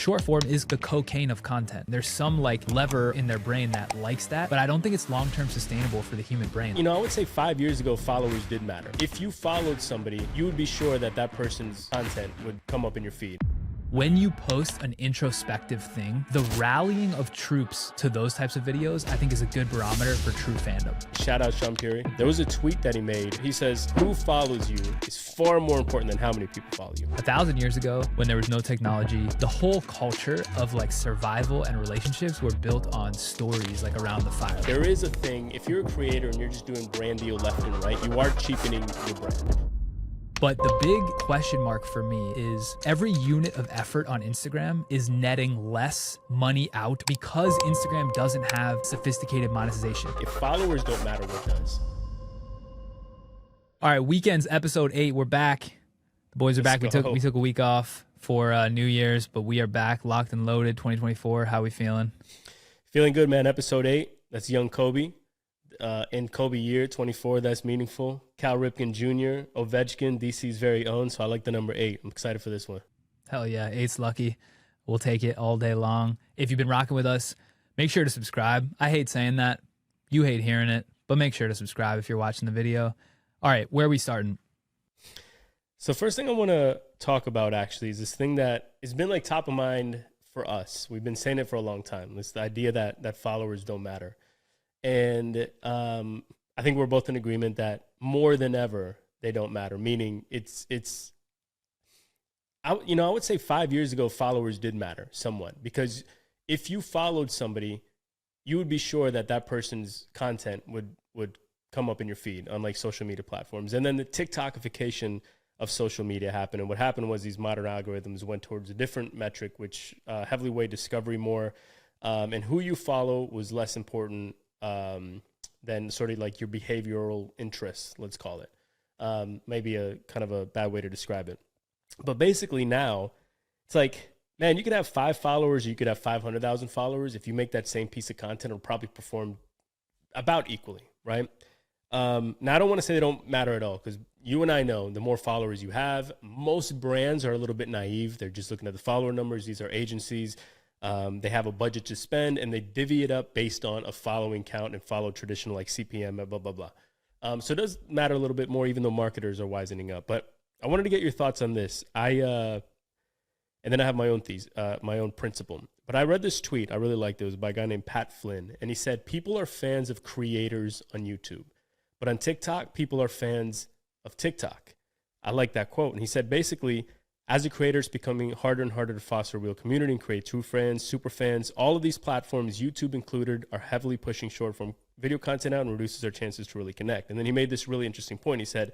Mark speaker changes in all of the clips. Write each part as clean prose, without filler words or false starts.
Speaker 1: Short form is the cocaine of content. There's some like lever in their brain that likes that, but I don't think it's long-term sustainable for the human brain.
Speaker 2: You know, I would say 5 years ago, followers did matter. If you followed somebody, you would be sure that that person's content would come up in your feed.
Speaker 1: When you post an introspective thing, the rallying of troops to those types of videos, I think is a good barometer for true fandom.
Speaker 2: Shout out Sean Puri. There was a tweet that he made. He says, who follows you is far more important than how many people follow you.
Speaker 1: 1,000 years ago, when there was no technology, the whole culture of like survival and relationships were built on stories like around the fire.
Speaker 2: There is a thing, if you're a creator and you're just doing brand deal left and right, you are cheapening your brand.
Speaker 1: But the big question mark for me is every unit of effort on Instagram is netting less money out because Instagram doesn't have sophisticated monetization.
Speaker 2: If followers don't matter, what does?
Speaker 1: All right, Weekends episode 8, we're back. The boys are back. We took a week off for New Year's, but we are back, locked and loaded, 2024. How we feeling?
Speaker 2: Feeling good, man. Episode 8, that's young Kobe. In Kobe year 24, that's meaningful. Cal Ripken Jr., Ovechkin, DC's very own. So I like the number 8. I'm excited for this one.
Speaker 1: Hell yeah, 8's lucky. We'll take it all day long. If you've been rocking with us, make sure to subscribe. I hate saying that. You hate hearing it, but make sure to subscribe if you're watching the video. All right, where are we starting?
Speaker 2: So first thing I want to talk about actually is this thing that has been like top of mind for us. We've been saying it for a long time. It's the idea that followers don't matter. And I think we're both in agreement that more than ever, they don't matter. Meaning I would say 5 years ago, followers did matter somewhat. Because if you followed somebody, you would be sure that that person's content would come up in your feed on like social media platforms. And then the TikTokification of social media happened. And what happened was these modern algorithms went towards a different metric, which heavily weighed discovery more. And who you follow was less important than sort of like your behavioral interests, let's call it. Maybe a kind of a bad way to describe it. But basically now, it's like, man, you could have 5 followers or you could have 500,000 followers. If you make that same piece of content, it'll probably perform about equally, right? Now, I don't want to say they don't matter at all, because you and I know the more followers you have, most brands are a little bit naive. They're just looking at the follower numbers. These are agencies. They have a budget to spend, and they divvy it up based on a following count and follow traditional like CPM, blah, blah, blah. So it does matter a little bit more, even though marketers are wisening up. But I wanted to get your thoughts on this. And then I have my own principle. But I read this tweet. I really liked it. It was by a guy named Pat Flynn. And he said, people are fans of creators on YouTube. But on TikTok, people are fans of TikTok. I like that quote. And he said, basically, as a creator, it's becoming harder and harder to foster a real community and create true fans, super fans. All of these platforms, YouTube included, are heavily pushing short form video content out and reduces our chances to really connect. And then he made this really interesting point. He said,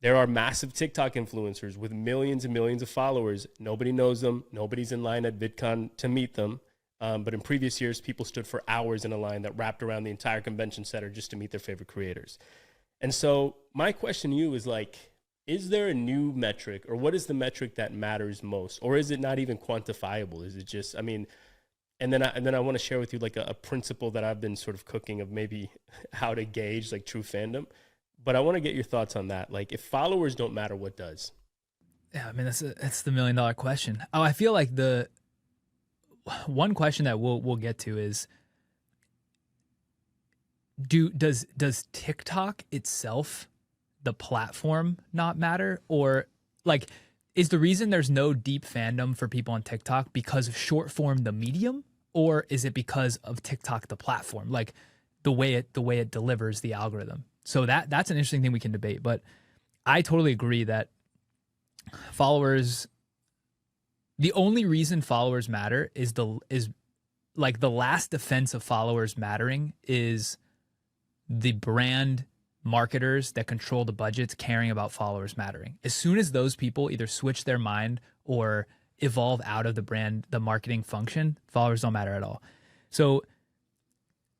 Speaker 2: there are massive TikTok influencers with millions and millions of followers. Nobody knows them. Nobody's in line at VidCon to meet them. But in previous years, people stood for hours in a line that wrapped around the entire convention center just to meet their favorite creators. And so my question to you is like, is there a new metric, or what is the metric that matters most? Or is it not even quantifiable? Is it just, I mean, and then I want to share with you like a principle that I've been sort of cooking of maybe how to gauge like true fandom. But I want to get your thoughts on that. Like, if followers don't matter, what does?
Speaker 1: Yeah, I mean, that's the $1 million question. Oh, I feel like the one question that we'll get to is, does TikTok itself, the platform, not matter? Or like, is the reason there's no deep fandom for people on TikTok because of short form, the medium, or is it because of TikTok, the platform, like the way it delivers the algorithm? So that's an interesting thing we can debate. But I totally agree that followers, the only reason followers matter is like the last defense of followers mattering is the brand marketers that control the budgets caring about followers mattering. As soon as those people either switch their mind or evolve out of the marketing function, followers don't matter at all. So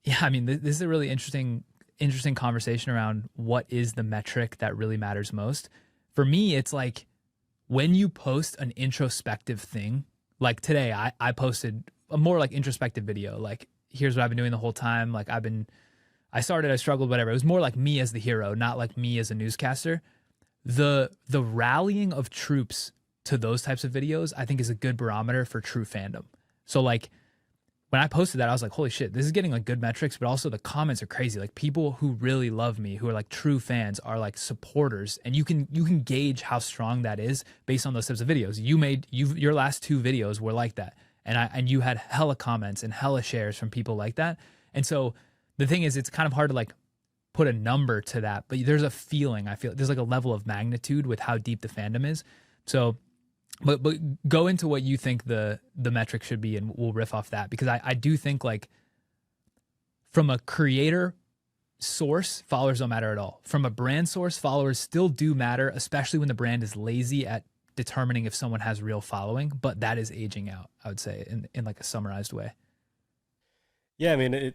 Speaker 1: yeah, I mean, this is a really interesting conversation around what is the metric that really matters most. For me, it's like when you post an introspective thing, like today, I posted a more like introspective video. Like, here's what I've been doing the whole time. Like I struggled, whatever. It was more like me as the hero, not like me as a newscaster. The rallying of troops to those types of videos, I think is a good barometer for true fandom. So like when I posted that, I was like, holy shit, this is getting like good metrics, but also the comments are crazy. Like people who really love me, who are like true fans, are like supporters, and you can gauge how strong that is based on those types of videos. Your last 2 videos were like that, and you had hella comments and hella shares from people like that. And so the thing is, it's kind of hard to like put a number to that, but there's a feeling. I feel there's like a level of magnitude with how deep the fandom is. So. But go into what you think the metric should be, and we'll riff off that, because I do think like from a creator source, followers don't matter at all. From a brand source, followers still do matter, especially when the brand is lazy at determining if someone has real following. But that is aging out, I would say, in like a summarized way.
Speaker 2: Yeah, I mean,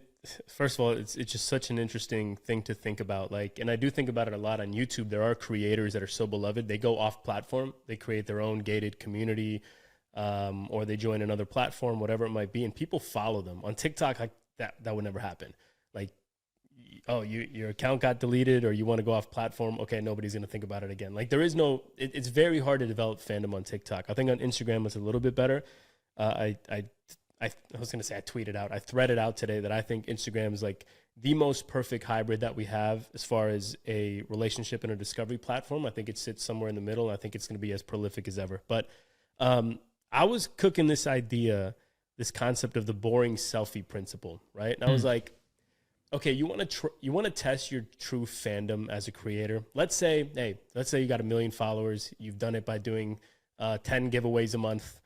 Speaker 2: first of all, it's just such an interesting thing to think about. Like, and I do think about it a lot on YouTube. There are creators that are so beloved, they go off platform, they create their own gated community, or they join another platform, whatever it might be, and people follow them. On TikTok, like that would never happen. Like, oh, your account got deleted, or you want to go off platform. Okay, nobody's going to think about it again. Like, there is no, it's very hard to develop fandom on TikTok. I think on Instagram it's a little bit better. I was going to say I tweeted out, I threaded out today that I think Instagram is like the most perfect hybrid that we have as far as a relationship and a discovery platform. I think it sits somewhere in the middle. And I think it's going to be as prolific as ever. But I was cooking this idea, this concept of the boring selfie principle, right? And I was like, okay, you want to test your true fandom as a creator. Let's say you got 1 million followers. You've done it by doing 10 giveaways a month.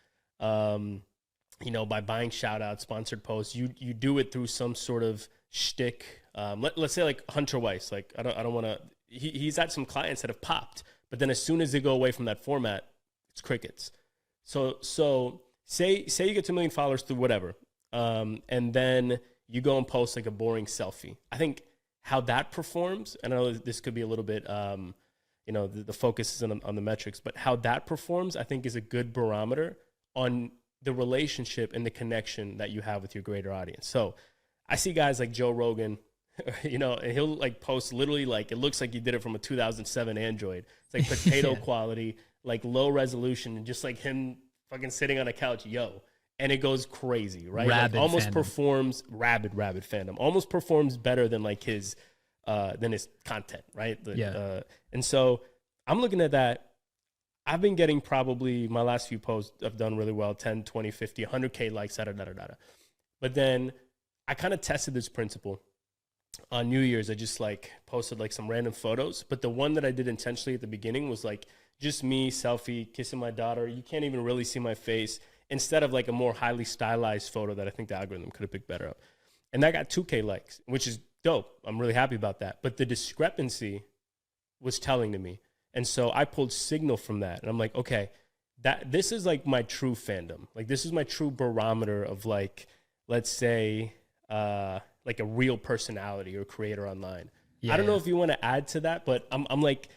Speaker 2: By buying shout outs, sponsored posts. You do it through some sort of shtick. Let's say like Hunter Weiss. Like I don't want to. He's had some clients that have popped, but then as soon as they go away from that format, it's crickets. So say you get 2 million followers through whatever, and then you go and post like a boring selfie. I think how that performs, and I know this could be a little bit, the focus isn't on the metrics, but how that performs, I think, is a good barometer on the relationship and the connection that you have with your greater audience. So I see guys like Joe Rogan, and he'll like post literally like, it looks like he did it from a 2007 Android. It's like potato quality, like low resolution, and just like him fucking sitting on a couch, and it goes crazy, right?
Speaker 1: Rabid
Speaker 2: like almost
Speaker 1: fandom.
Speaker 2: Performs rabid fandom, almost performs better than like his content, right? And so I'm looking at that. I've been getting probably my last few posts have done really well, 10, 20, 50, 100K likes, But then I kind of tested this principle on New Year's. I just like posted like some random photos. But the one that I did intentionally at the beginning was like just me, selfie, kissing my daughter. You can't even really see my face, instead of like a more highly stylized photo that I think the algorithm could have picked better up. And that got 2K likes, which is dope. I'm really happy about that. But the discrepancy was telling to me. And so I pulled signal from that. And I'm like, okay, this is like my true fandom. Like this is my true barometer of like, let's say, like a real personality or creator online. I don't know if you want to add to that, but I'm like,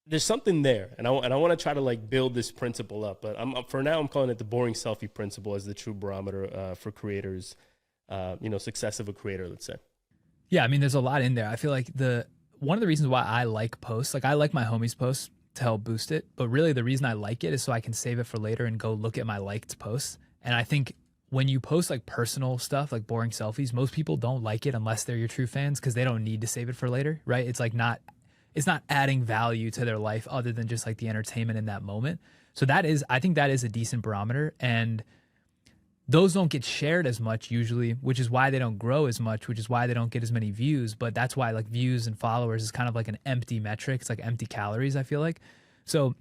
Speaker 2: there's something there. And I want to try to like build this principle up. But for now, I'm calling it the boring selfie principle as the true barometer for creators, success of a creator, let's say.
Speaker 1: Yeah, I mean, there's a lot in there. I feel like one of the reasons why I like posts, like I like my homies posts to help boost it, but really the reason I like it is so I can save it for later and go look at my liked posts. And I think when you post like personal stuff, like boring selfies, most people don't like it unless they're your true fans, because they don't need to save it for later, right? It's like it's not adding value to their life other than just like the entertainment in that moment. So I think that is a decent barometer, and those don't get shared as much usually, which is why they don't grow as much, which is why they don't get as many views. But that's why like views and followers is kind of like an empty metric. It's like empty calories, I feel like. So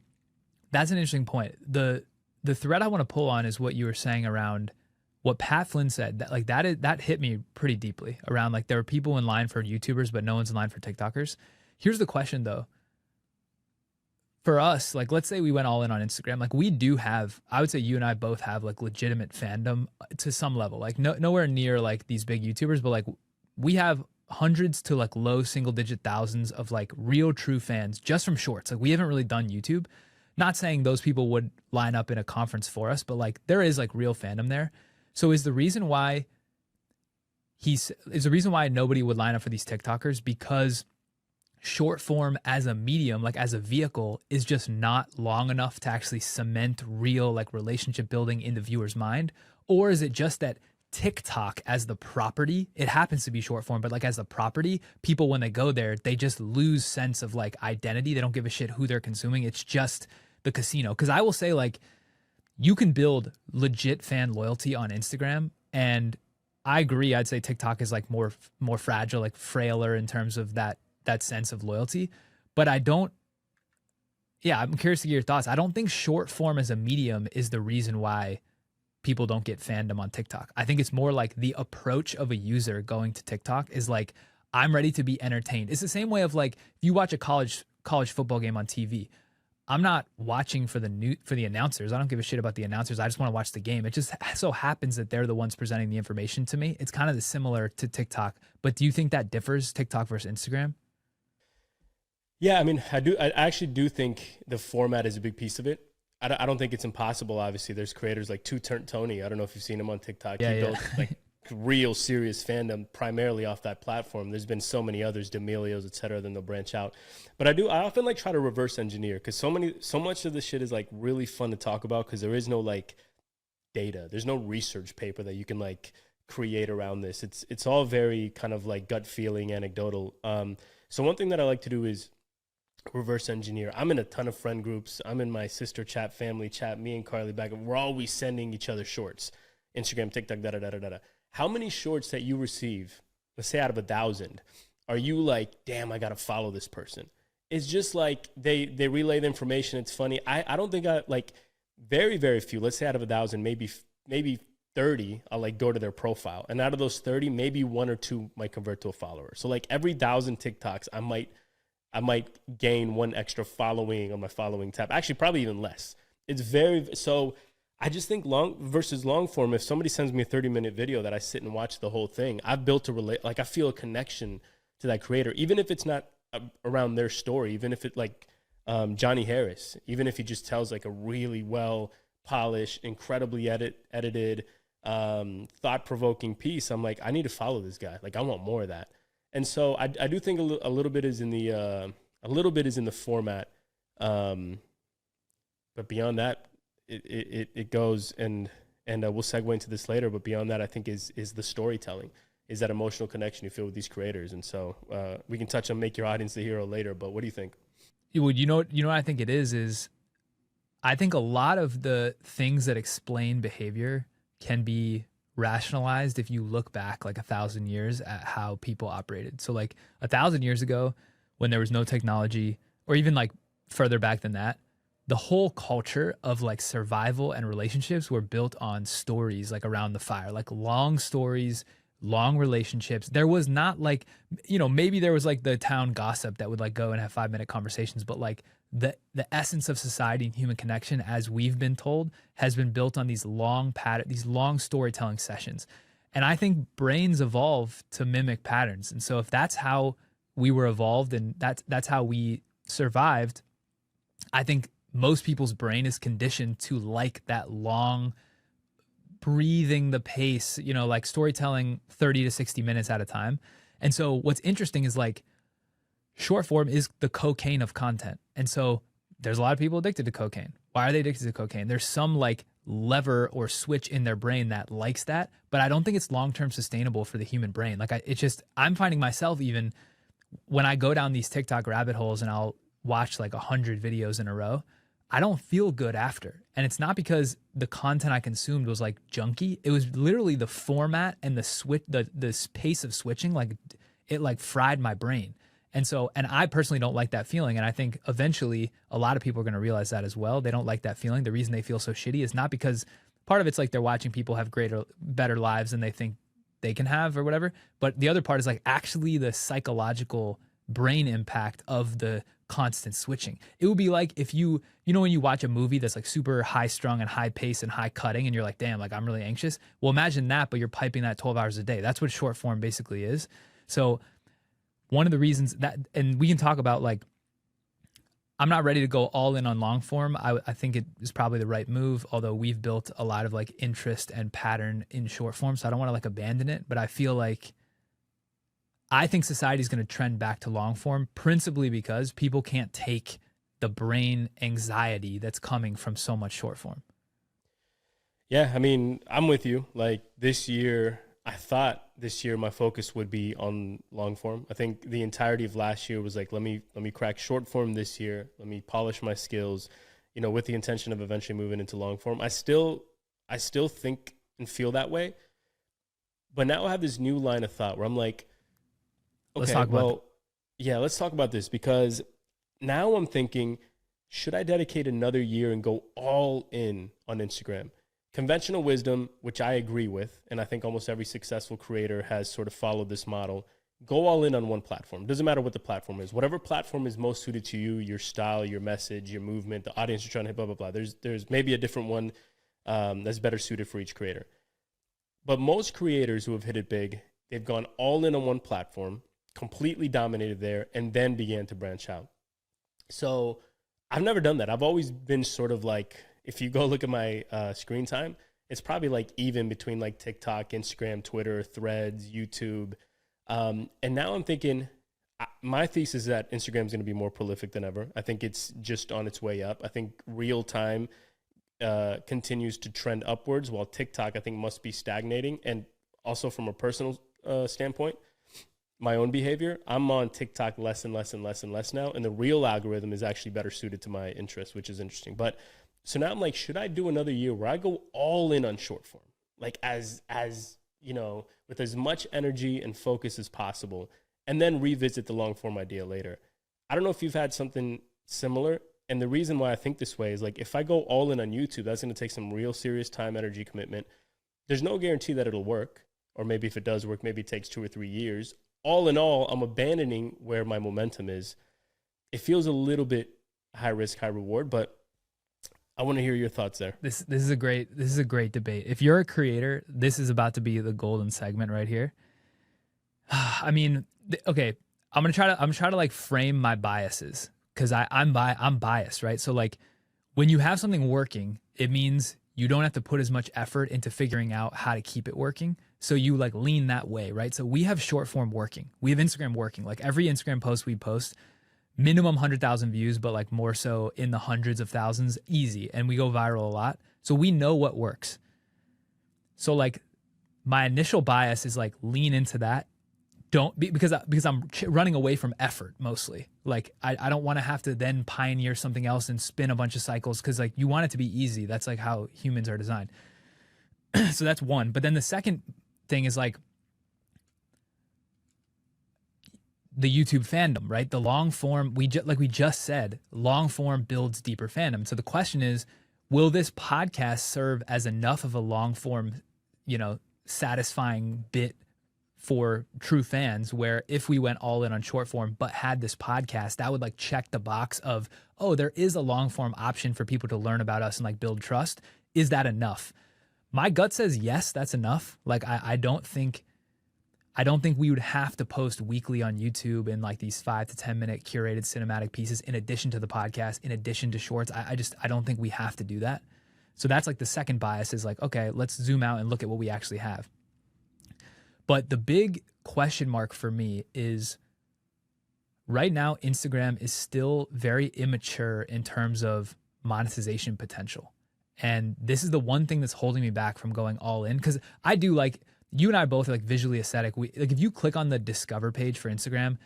Speaker 1: that's an interesting point. The thread I want to pull on is what you were saying around what Pat Flynn said. That hit me pretty deeply around like there are people in line for YouTubers, but no one's in line for TikTokers. Here's the question though. For us, like let's say we went all in on Instagram, like we do have, I would say you and I both have like legitimate fandom to some level, like nowhere near like these big YouTubers, but like we have hundreds to like low single digit thousands of like real true fans just from shorts. Like we haven't really done YouTube. Not saying those people would line up in a conference for us, but like there is like real fandom there. So is the reason why nobody would line up for these TikTokers because short form as a medium, like as a vehicle, is just not long enough to actually cement real like relationship building in the viewer's mind? Or is it just that TikTok as the property, it happens to be short form, but like as the property, people when they go there, they just lose sense of like identity. They don't give a shit who they're consuming. It's just the casino. Because I will say, like, you can build legit fan loyalty on Instagram, and I agree. I'd say TikTok is like more fragile, like frailer in terms of that sense of loyalty. But I don't. Yeah, I'm curious to get your thoughts. I don't think short form as a medium is the reason why people don't get fandom on TikTok. I think it's more like the approach of a user going to TikTok is like, I'm ready to be entertained. It's the same way of like, if you watch a college football game on TV, I'm not watching for the announcers. I don't give a shit about the announcers. I just want to watch the game. It just so happens that they're the ones presenting the information to me. It's kind of similar to TikTok, but do you think that differs, TikTok versus Instagram?
Speaker 2: Yeah, I mean, I actually do think the format is a big piece of it. I don't think it's impossible. Obviously, there's creators like Two Turn Tony. I don't know if you've seen him on TikTok.
Speaker 1: Yeah,
Speaker 2: he built like real serious fandom primarily off that platform. There's been so many others, D'Amelios, et cetera, then they'll branch out. But I often like try to reverse engineer, because so much of this shit is like really fun to talk about, because there is no like data. There's no research paper that you can like create around this. It's all very kind of like gut feeling, anecdotal. So one thing that I like to do is reverse engineer. I'm in a ton of friend groups. I'm in my sister chat, family chat, me and Carly back. We're always sending each other shorts, Instagram, TikTok, da-da-da-da-da. How many shorts that you receive, let's say out of 1,000, are you like, damn, I got to follow this person? It's just like they relay the information. It's funny. I don't think very, very few, let's say out of 1,000, maybe 30, I'll like go to their profile. And out of those 30, maybe 1 or 2 might convert to a follower. So like every 1,000 TikToks, I might gain 1 extra following on my following tab. Actually, probably even less. So I just think long versus long form, if somebody sends me a 30-minute video that I sit and watch the whole thing, I've built I feel a connection to that creator, even if it's not around their story, even if it like Johnny Harris, even if he just tells like a really well polished, incredibly edited, thought-provoking piece. I'm like, I need to follow this guy. Like, I want more of that. And so I do think a little bit is in the format, but beyond that, it goes and we'll segue into this later. But beyond that, I think is the storytelling, is that emotional connection you feel with these creators. And so we can touch on make your audience the hero later. But what do you think?
Speaker 1: You know what I think it is I think a lot of the things that explain behavior can be rationalized if you look back like 1,000 years at how people operated. So like 1,000 years ago, when there was no technology, or even like further back than that, the whole culture of like survival and relationships were built on stories like around the fire, like long stories, long relationships. There was not like, maybe there was like the town gossip that would like go and have 5-minute conversations, but like the essence of society and human connection, as we've been told, has been built on these long storytelling sessions. And I think brains evolve to mimic patterns. And so if that's how we were evolved and that's how we survived, I think most people's brain is conditioned to like that long, breathing the pace, like storytelling 30 to 60 minutes at a time. And so what's interesting is like short form is the cocaine of content. And so there's a lot of people addicted to cocaine. Why are they addicted to cocaine? There's some like lever or switch in their brain that likes that, but I don't think it's long-term sustainable for the human brain. Like I'm finding myself, even when I go down these TikTok rabbit holes and I'll watch like 100 videos in a row, I don't feel good after. And it's not because the content I consumed was like junky. It was literally the format and the pace of switching, like it like fried my brain. And I personally don't like that feeling. And I think eventually a lot of people are going to realize that as well. They don't like that feeling. The reason they feel so shitty is not because part of it's like they're watching people have better lives than they think they can have or whatever. But the other part is like actually the psychological brain impact of the constant switching. It would be like if when you watch a movie that's like super high strung and high pace and high cutting and you're like, damn, like I'm really anxious. Well, imagine that, but you're piping that 12 hours a day. That's what short form basically is. So one of the reasons that, and we can talk about like, I'm not ready to go all in on long form. I think it is probably the right move, although we've built a lot of like interest and pattern in short form. So I don't want to like abandon it, but I feel like I think society is going to trend back to long form, principally because people can't take the brain anxiety that's coming from so much short form.
Speaker 2: Yeah, I mean, I'm with you. Like this year, I thought this year my focus would be on long form. I think the entirety of last year was like, let me crack short form this year. Let me polish my skills, you know, with the intention of eventually moving into long form. I still think and feel that way. But now I have this new line of thought where I'm like, okay, well, yeah, let's talk about this, because now I'm thinking, should I dedicate another year and go all in on Instagram? Conventional wisdom, which I agree with, and I think almost every successful creator has sort of followed this model, go all in on one platform. Doesn't matter what the platform is. Whatever platform is most suited to you, your style, your message, your movement, the audience you're trying to hit, blah, blah, blah. There's maybe a different one that's better suited for each creator. But most creators who have hit it big, they've gone all in on one platform, completely dominated there, and then began to branch out. So I've never done that. I've always been sort of like, if you go look at my screen time, it's probably like even between like TikTok, Instagram, Twitter, Threads, YouTube. And now I'm thinking, my thesis is that Instagram is going to be more prolific than ever. I think it's just on its way up. I think real time continues to trend upwards, while TikTok, I think, must be stagnating. And also from a personal standpoint, my own behavior, I'm on TikTok less and less and less and less now. And the real algorithm is actually better suited to my interests, which is interesting. But so now I'm like, should I do another year where I go all in on short form? Like as you know, with as much energy and focus as possible, and then revisit the long form idea later. I don't know if you've had something similar. And the reason why I think this way is like, if I go all in on YouTube, that's going to take some real serious time, energy, commitment. There's no guarantee that it'll work. Or maybe if it does work, maybe it takes 2 or 3 years. All in all, I'm abandoning where my momentum is. It feels a little bit high risk, high reward, but I want to hear your thoughts there.
Speaker 1: This is a great debate. If you're a creator, this is about to be the golden segment right here. I mean, okay, I'm gonna try to like frame my biases, because I'm biased, right? So like, when you have something working, it means you don't have to put as much effort into figuring out how to keep it working. So you like lean that way, right? So we have short form working. We have Instagram working. Like every Instagram post we post, minimum 100,000 views, but like more so in the hundreds of thousands, easy. And we go viral a lot. So we know what works. So like my initial bias is like lean into that. Because I'm running away from effort mostly. Like I don't want to have to then pioneer something else and spin a bunch of cycles, because like you want it to be easy. That's like how humans are designed. So that's one. But then the second thing is like the YouTube fandom, right? The long form, like we just said, long form builds deeper fandom. So the question is, will this podcast serve as enough of a long form, you know, satisfying bit for true fans, where if we went all in on short form but had this podcast, that would like check the box of, oh, there is a long form option for people to learn about us and like build trust. Is that enough? My gut says yes, that's enough. Like I don't think we would have to post weekly on YouTube in like these 5 to 10 minute curated cinematic pieces in addition to the podcast, in addition to shorts. I don't think we have to do that. So that's like the second bias is like, okay, let's zoom out and look at what we actually have. But the big question mark for me is, right now, Instagram is still very immature in terms of monetization potential. And this is the one thing that's holding me back from going all in. Because I do like, you and I both are like visually aesthetic. Like if you click on the discover page for Instagram,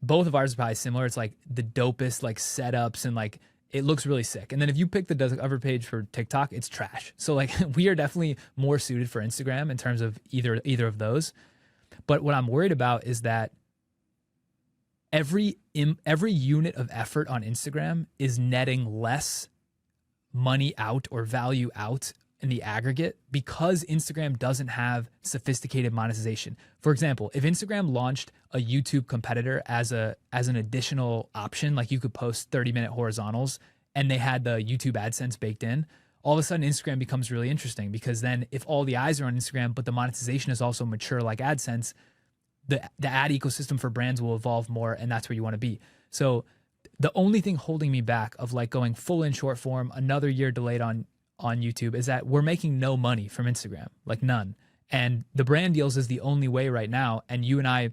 Speaker 1: both of ours are probably similar. It's like the dopest like setups and like it looks really sick. And then if you pick the discover page for TikTok, it's trash. So like we are definitely more suited for Instagram in terms of either of those. But what I'm worried about is that every unit of effort on Instagram is netting less money out or value out in the aggregate, because Instagram doesn't have sophisticated monetization. For example, if Instagram launched a YouTube competitor as an additional option, like you could post 30-minute horizontals and they had the YouTube AdSense baked in, all of a sudden Instagram becomes really interesting, because then if all the eyes are on Instagram, but the monetization is also mature like AdSense, the ad ecosystem for brands will evolve more, and that's where you want to be. So the only thing holding me back of like going full in short form, another year delayed on YouTube, is that we're making no money from Instagram, like none. And the brand deals is the only way right now. And you and I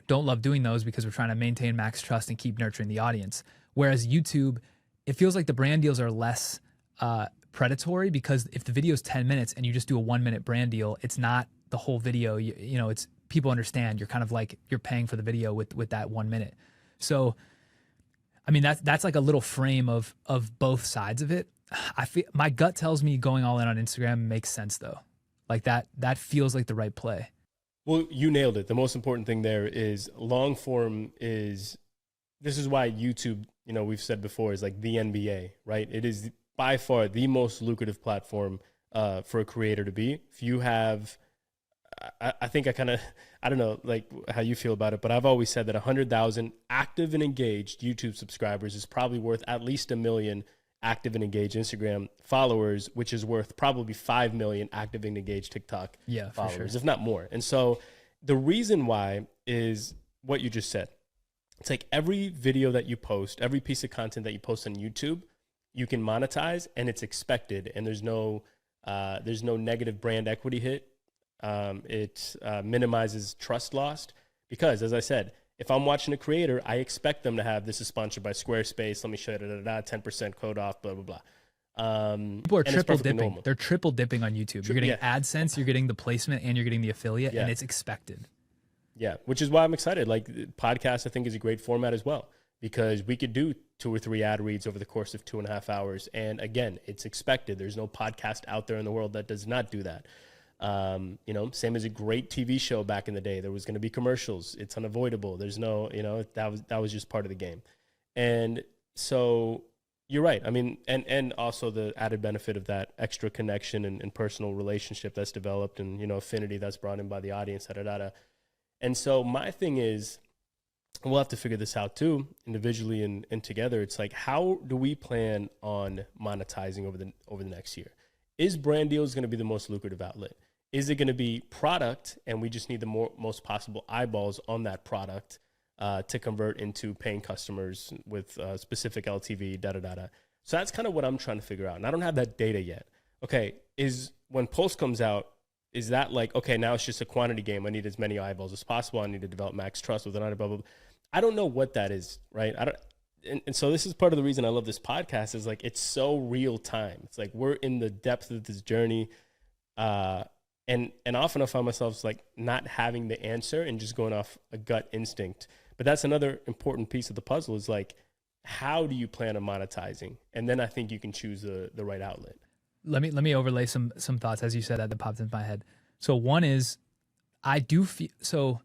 Speaker 1: don't love doing those because we're trying to maintain max trust and keep nurturing the audience. Whereas YouTube, it feels like the brand deals are less predatory, because if the video is 10 minutes and you just do a 1 minute brand deal, it's not the whole video. You know, it's, people understand you're kind of like, you're paying for the video with that 1 minute. So, I mean, that's like a little frame of both sides of it. I feel, my gut tells me going all in on Instagram makes sense though. Like that feels like the right play.
Speaker 2: Well, you nailed it. The most important thing there is long form this is why YouTube, you know, we've said before, is like the NBA, right? It is by far the most lucrative platform for a creator to be. If you have, I think I don't know, like how you feel about it, but I've always said that 100,000 active and engaged YouTube subscribers is probably worth at least 1 million active and engaged Instagram followers, which is worth probably 5 million active and engaged TikTok followers, if not more. And so the reason why is what you just said. It's like every video that you post, every piece of content that you post on YouTube, you can monetize, and it's expected, and there's no negative brand equity hit. It minimizes trust lost, because as I said, if I'm watching a creator, I expect them to have, this is sponsored by Squarespace, let me show you, 10% code off, blah, blah, blah.
Speaker 1: People are triple dipping. Normal. They're triple dipping on YouTube. You're getting AdSense, you're getting the placement, and you're getting the affiliate, and it's expected. Yeah,
Speaker 2: which is why I'm excited. Like, podcast, I think, is a great format as well, because we could do 2 or 3 ad reads over the course of 2.5 hours. And again, it's expected. There's no podcast out there in the world that does not do that. You know, same as a great TV show back in the day. There was going to be commercials. It's unavoidable. There's no, you know, that was just part of the game. And so you're right. I mean, and also the added benefit of that extra connection and personal relationship that's developed, and, you know, affinity that's brought in by the audience, And so my thing is, we'll have to figure this out too, individually and together. It's like, how do we plan on monetizing over the next year? Is brand deals going to be the most lucrative outlet? Is it going to be product, and we just need the most possible eyeballs on that product to convert into paying customers with specific LTV, So that's kind of what I'm trying to figure out. And I don't have that data yet. Okay, when Pulse comes out, is that like, okay, now it's just a quantity game. I need as many eyeballs as possible. I need to develop max trust with another, blah, blah, blah. I don't know what that is, right? And so this is part of the reason I love this podcast, is like, it's so real time. It's like, we're in the depth of this journey. And often I find myself like not having the answer and just going off a gut instinct. But that's another important piece of the puzzle, is like, how do you plan on monetizing? And then I think you can choose the right outlet.
Speaker 1: Let me overlay some thoughts, as you said, that popped into my head. So one is, I do feel, so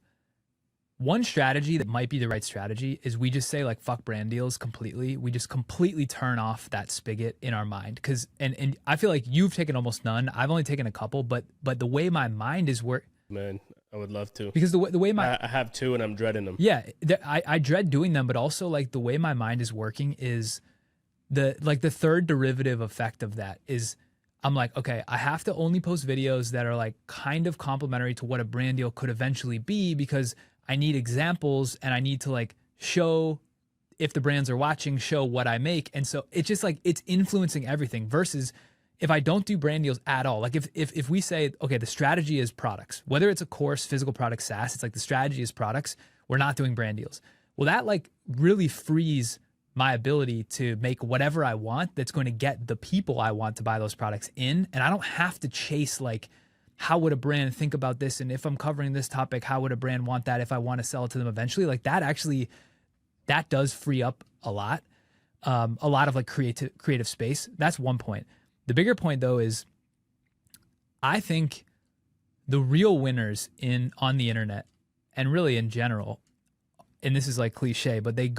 Speaker 1: one strategy that might be the right strategy is we just say, like, fuck brand deals completely. We just completely turn off that spigot in our mind. Cause, and I feel like you've taken almost none. I've only taken a couple, but the way my mind is
Speaker 2: Man, I would love to.
Speaker 1: Because the way
Speaker 2: I have 2 and I'm dreading them.
Speaker 1: Yeah. I dread doing them, but also, like, the way my mind is working is the third derivative effect of that is, I'm like, okay, I have to only post videos that are like kind of complementary to what a brand deal could eventually be, because I need examples and I need to like show, if the brands are watching, show what I make. And so it's just like, it's influencing everything, versus if I don't do brand deals at all. Like if we say, okay, the strategy is products, whether it's a course, physical product, SaaS, it's like the strategy is products, we're not doing brand deals. Well, that like really frees my ability to make whatever I want that's going to get the people I want to buy those products in. And I don't have to chase like, how would a brand think about this? And if I'm covering this topic, how would a brand want that if I want to sell it to them eventually? Like that does free up a lot of like creative space. That's one point. The bigger point though is, I think the real winners on the internet, and really in general, and this is like cliche, but they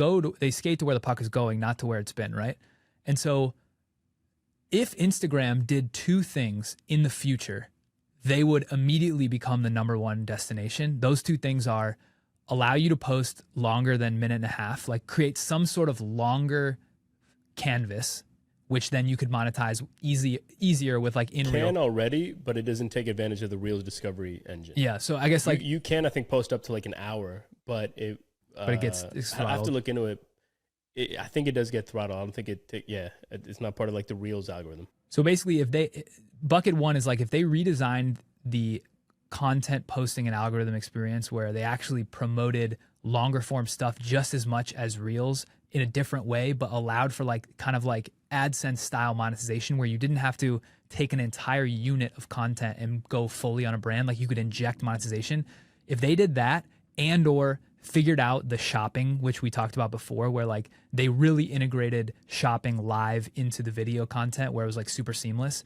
Speaker 1: skate to where the puck is going, not to where it's been, right? And so if Instagram did 2 things in the future, they would immediately become the #1 destination. Those 2 things are allow you to post longer than 1.5 minutes, like create some sort of longer canvas, which then you could monetize easier with like in real.
Speaker 2: Can already, but it doesn't take advantage of the Reels discovery engine.
Speaker 1: Yeah, so I guess like
Speaker 2: you can, I think, post up to like an hour, but it gets throttled. I have to look into it. I think it does get throttled. I don't think it's not part of like the Reels algorithm.
Speaker 1: So basically, bucket 1 is like, if they redesigned the content posting and algorithm experience where they actually promoted longer form stuff just as much as reels in a different way, but allowed for like kind of like AdSense style monetization where you didn't have to take an entire unit of content and go fully on a brand. Like you could inject monetization. If they did that and or figured out the shopping, which we talked about before, where like they really integrated shopping live into the video content where it was like super seamless.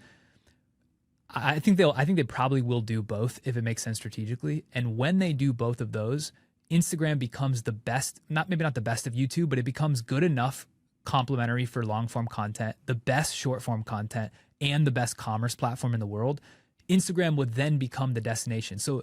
Speaker 1: I think they probably will do both if it makes sense strategically. And when they do both of those, Instagram becomes the best, maybe not the best of YouTube, but it becomes good enough complementary for long form content, the best short form content, and the best commerce platform in the world. Instagram would then become the destination. So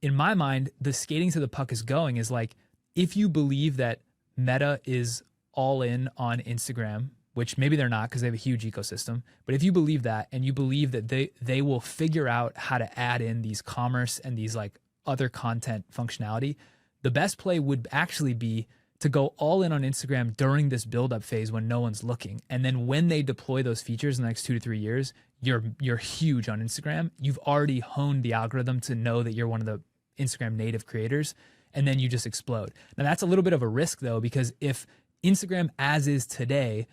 Speaker 1: in my mind, the skating to the puck is going is like, if you believe that Meta is all in on Instagram, which maybe they're not because they have a huge ecosystem, but if you believe that and you believe that they will figure out how to add in these commerce and these like other content functionality, the best play would actually be to go all in on Instagram during this build-up phase when no one's looking. And then when they deploy those features in the next 2 to 3 years, you're huge on Instagram. You've already honed the algorithm to know that you're one of the Instagram native creators, and then you just explode. Now that's a little bit of a risk though, because if Instagram as is today,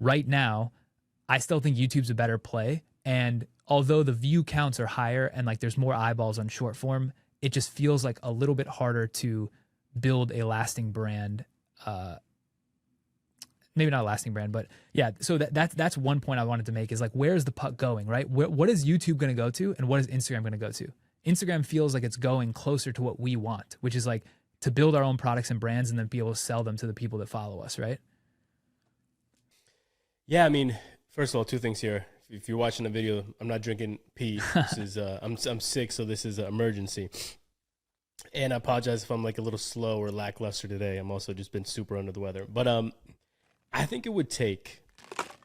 Speaker 1: right now, I still think YouTube's a better play. And although the view counts are higher and like there's more eyeballs on short form, it just feels like a little bit harder to build a lasting brand. Maybe not a lasting brand, but yeah. So that's one point I wanted to make is like, where's the puck going, right? What is YouTube going to go to and what is Instagram going to go to? Instagram feels like it's going closer to what we want, which is like to build our own products and brands and then be able to sell them to the people that follow us, right?
Speaker 2: Yeah, I mean, first of all, 2 things here. If you're watching the video, I'm not drinking pee. This is I'm sick, so this is an emergency. And I apologize if I'm like a little slow or lackluster today. I'm also just been super under the weather. But I think it would take,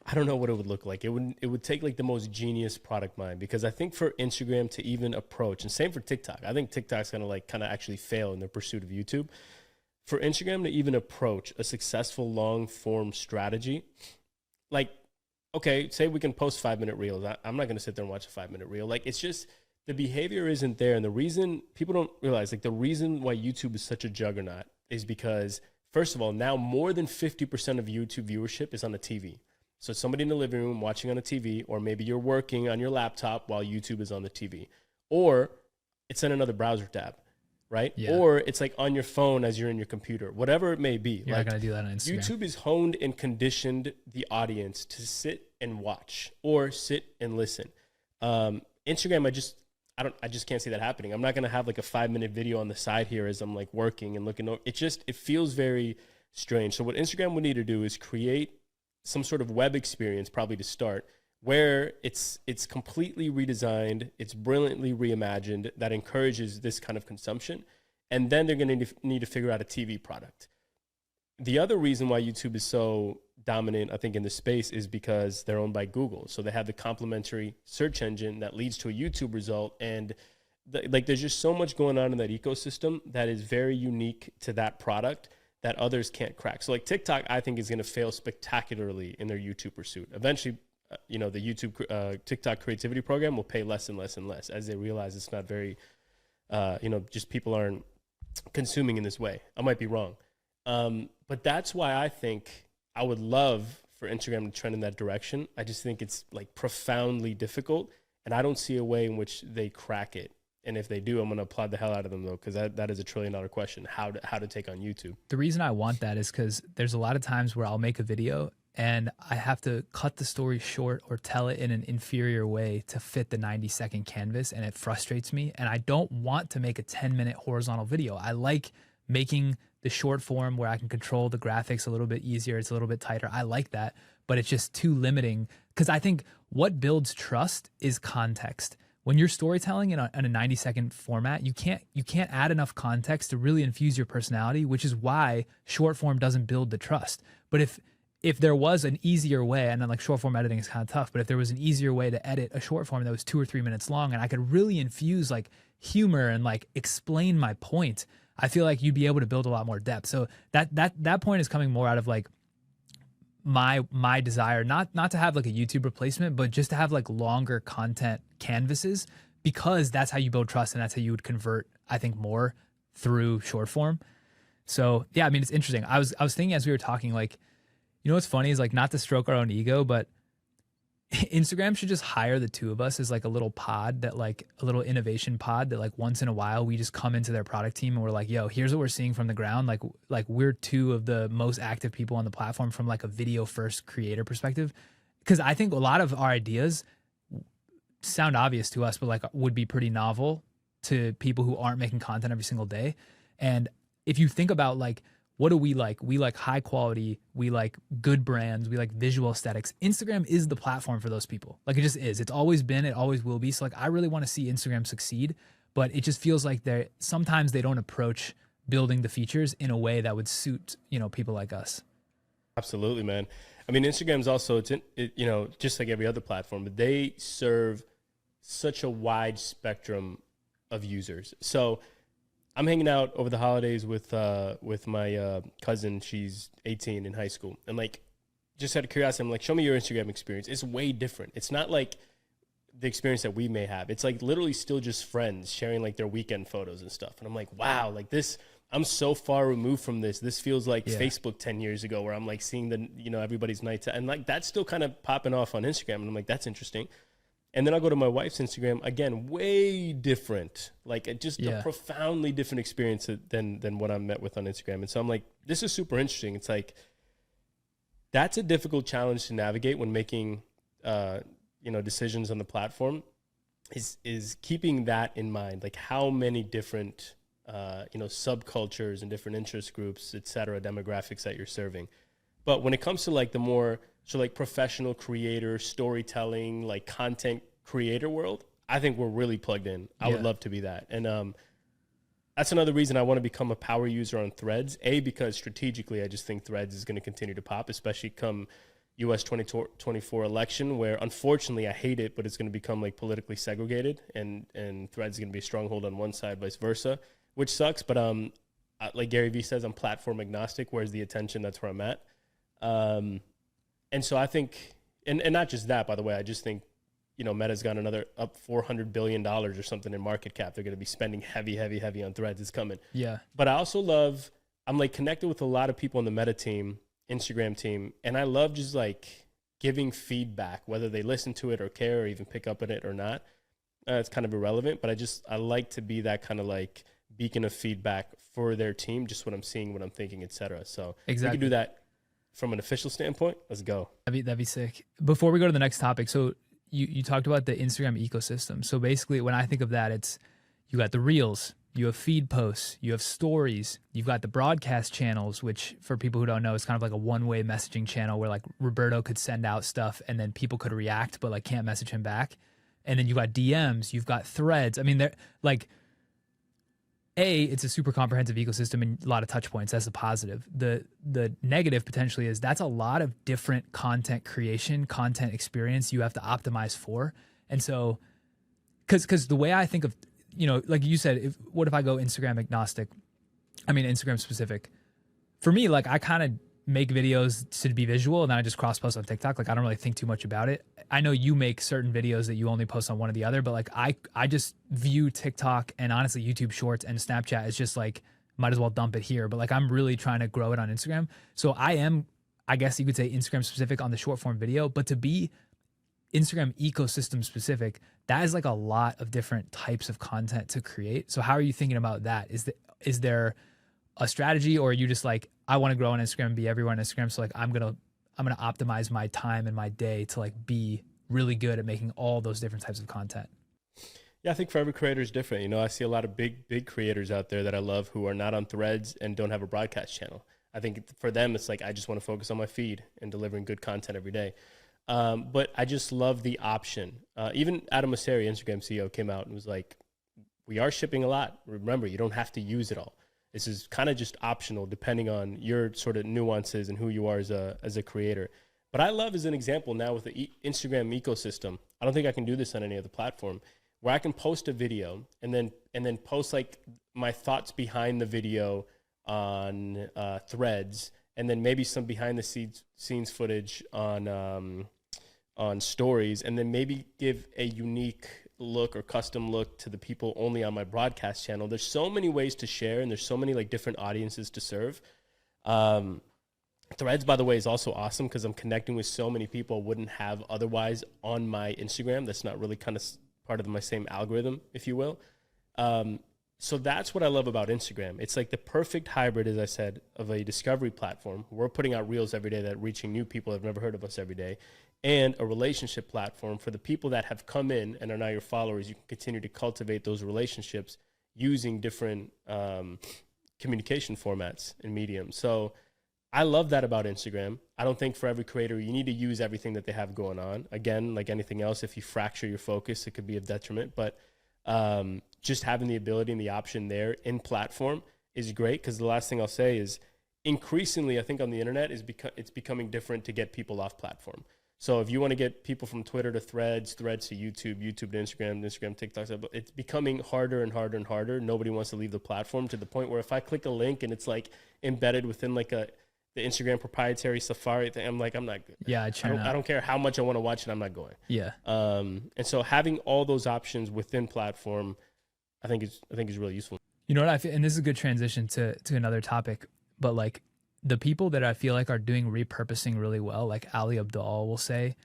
Speaker 2: I don't know what it would look like. It would take like the most genius product mind, because I think for Instagram to even approach, and same for TikTok, I think TikTok's gonna like kind of actually fail in their pursuit of YouTube. For Instagram to even approach a successful long form strategy, like, okay, say we can post 5-minute reels. I'm not going to sit there and watch a 5-minute reel. Like, it's just the behavior isn't there. And the reason people don't realize, like, the reason why YouTube is such a juggernaut is because, first of all, now more than 50% of YouTube viewership is on the TV. So somebody in the living room watching on the TV, or maybe you're working on your laptop while YouTube is on the TV, or it's in another browser tab, right? Yeah. Or it's like on your phone as you're in your computer, whatever it may be.
Speaker 1: You're
Speaker 2: like,
Speaker 1: not going to do that on Instagram.
Speaker 2: YouTube is honed and conditioned the audience to sit and watch or sit and listen. Instagram, I just can't see that happening. I'm not going to have like a 5-minute video on the side here as I'm like working and looking over. It feels very strange. So what Instagram would need to do is create some sort of web experience, probably to start, where it's completely redesigned, it's brilliantly reimagined, that encourages this kind of consumption. And then they're going to need to figure out a TV product. The other reason why YouTube is so dominant, I think, in the space is because they're owned by Google. So they have the complementary search engine that leads to a YouTube result. And like, there's just so much going on in that ecosystem that is very unique to that product that others can't crack. So like TikTok, I think, is going to fail spectacularly in their YouTube pursuit. Eventually, the YouTube TikTok creativity program will pay less and less and less as they realize it's not very, just people aren't consuming in this way. I might be wrong. But that's why I think I would love for Instagram to trend in that direction. I just think it's like profoundly difficult, and I don't see a way in which they crack it. And if they do, I'm going to applaud the hell out of them, though, because that is a $1 trillion question, how to take on YouTube.
Speaker 1: The reason I want that is because there's a lot of times where I'll make a video and I have to cut the story short or tell it in an inferior way to fit the 90-second canvas, and it frustrates me. And I don't want to make a 10-minute horizontal video. I like making the short form where I can control the graphics a little bit easier. It's a little bit tighter. I like that, but it's just too limiting, because I think what builds trust is context. When you're storytelling in a 90-second format, you can't add enough context to really infuse your personality, which is why short form doesn't build the trust. But if there was an easier way, and then like short form editing is kind of tough, but if there was an easier way to edit a short form that was 2 or 3 minutes long, and I could really infuse like humor and like explain my point, I feel like you'd be able to build a lot more depth. So that point is coming more out of like my desire, not to have like a YouTube replacement, but just to have like longer content canvases, because that's how you build trust and that's how you would convert, I think, more through short form. So yeah, I mean, it's interesting. I was thinking as we were talking, like, you know, what's funny is like not to stroke our own ego, but Instagram should just hire the two of us as like a little pod that like a little innovation pod that like once in a while we just come into their product team and we're like, yo, here's what we're seeing from the ground. Like we're two of the most active people on the platform from like a video first creator perspective. Cause I think a lot of our ideas sound obvious to us, but like would be pretty novel to people who aren't making content every single day. And if you think about like, what do we like? We like high quality. We like good brands. We like visual aesthetics. Instagram is the platform for those people. Like it just is. It's always been. It always will be. So like I really want to see Instagram succeed, but it just feels like sometimes they don't approach building the features in a way that would suit, you know, people like us.
Speaker 2: Absolutely, man. I mean, Instagram's also, you know, just like every other platform, but they serve such a wide spectrum of users. So I'm hanging out over the holidays with my cousin. She's 18 in high school. And like, just out of curiosity, I'm like, show me your Instagram experience. It's way different. It's not like the experience that we may have. It's like literally still just friends sharing like their weekend photos and stuff. And I'm like, wow, like this, I'm so far removed from this. This feels like Facebook 10 years ago where I'm like seeing the, you know, everybody's nights. And like, that's still kind of popping off on Instagram. And I'm like, that's interesting. And then I'll go to my wife's Instagram, again, way different, like just a profoundly different experience than what I'm met with on Instagram. And so I'm like, this is super interesting. It's like, that's a difficult challenge to navigate when making, you know, decisions on the platform is keeping that in mind, like how many different, you know, subcultures and different interest groups, et cetera, demographics that you're serving. But when it comes to like the more, so like professional creator, storytelling, like content creator world, I think we're really plugged in. I would love to be that. And that's another reason I want to become a power user on Threads. Because strategically, I just think Threads is going to continue to pop, especially come US 2024 election, where unfortunately I hate it, but it's going to become like politically segregated and Threads is going to be a stronghold on one side, vice versa, which sucks. But like Gary Vee says, I'm platform agnostic. Where's the attention? That's where I'm at. And so I think, and not just that, by the way, I just think, you know, Meta's got another up $400 billion or something in market cap. They're going to be spending heavy on Threads. It's coming. Yeah. But I also love, I'm like connected with a lot of people on the Meta team, Instagram team. And I love just like giving feedback, whether they listen to it or care or even pick up on it or not. It's kind of irrelevant, but I like to be that kind of like beacon of feedback for their team, just what I'm seeing, what I'm thinking, et cetera. So we can do that. From an official standpoint, let's go. That'd be sick. Before we go to the next topic, so you talked about the Instagram ecosystem. So basically, when I think of that, it's you got the Reels, you have feed posts, you have stories, you've got the broadcast channels, which for people who don't know, is kind of like a one-way messaging channel where like Roberto could send out stuff and then people could react, but like can't message him back. And then you got DMs, you've got threads. I mean, they're like, it's a super comprehensive ecosystem and a lot of touch points. That's a positive. The negative potentially is that's a lot of different content creation, content experience you have to optimize for. And so, because the way I think of, you know, like you said, what if I go Instagram agnostic? I mean, Instagram specific. For me, like I kind of make videos to be visual and then I just cross post on TikTok. Like I don't really think too much about it. I know you make certain videos that you only post on one or the other, but like I just view TikTok and honestly YouTube Shorts and Snapchat as just like, might as well dump it here. But like I'm really trying to grow it on Instagram. So I guess you could say Instagram specific on the short form video, but to be Instagram ecosystem specific, that is like a lot of different types of content to create. So how are you thinking about that? Is there a strategy, or are you just like, I want to grow on Instagram and be everywhere on Instagram, so like I'm gonna optimize my time and my day to like be really good at making all those different types of content? Yeah, I think for every creator is different. You know, I see a lot of big creators out there that I love who are not on Threads and don't have a broadcast channel. I think for them, it's like, I just want to focus on my feed and delivering good content every day. But I just love the option. Even Adam Mosseri, Instagram CEO, came out and was like, we are shipping a lot. Remember, you don't have to use it all. This is kind of just optional depending on your sort of nuances and who you are as a creator. But I love as an example now with the Instagram ecosystem, I don't think I can do this on any other platform, where I can post a video and then post like my thoughts behind the video on Threads, and then maybe some behind the scenes footage on stories, and then maybe give a unique look or custom look to the people only on my broadcast channel. There's so many ways to share, and there's so many like different audiences to serve. Threads, by the way, is also awesome because I'm connecting with so many people I wouldn't have otherwise on my Instagram. That's not really kind of part of my same algorithm, if you will. So that's what I love about Instagram. It's like the perfect hybrid, as I said, of a discovery platform. We're putting out reels every day that are reaching new people that have never heard of us every day, and a relationship platform for the people that have come in and are now your followers. You can continue to cultivate those relationships using different communication formats and mediums. So I love that about Instagram. I don't think for every creator, you need to use everything that they have going on. Again, like anything else, if you fracture your focus, it could be a detriment. But just having the ability and the option there in platform is great, because the last thing I'll say is increasingly, I think on the internet, it's becoming different to get people off platform. So if you want to get people from Twitter to Threads, Threads to YouTube, YouTube to Instagram, Instagram, TikTok, it's becoming harder and harder and harder. Nobody wants to leave the platform, to the point where if I click a link and it's like embedded within like the Instagram proprietary Safari thing, I'm like, I'm not good.
Speaker 1: Yeah,
Speaker 2: I don't care how much I want to watch it, I'm not going.
Speaker 1: Yeah.
Speaker 2: And so having all those options within platform, I think is really useful.
Speaker 1: You know what I feel, and this is a good transition to another topic, but like the people that I feel like are doing repurposing really well, like Ali Abdaal will say,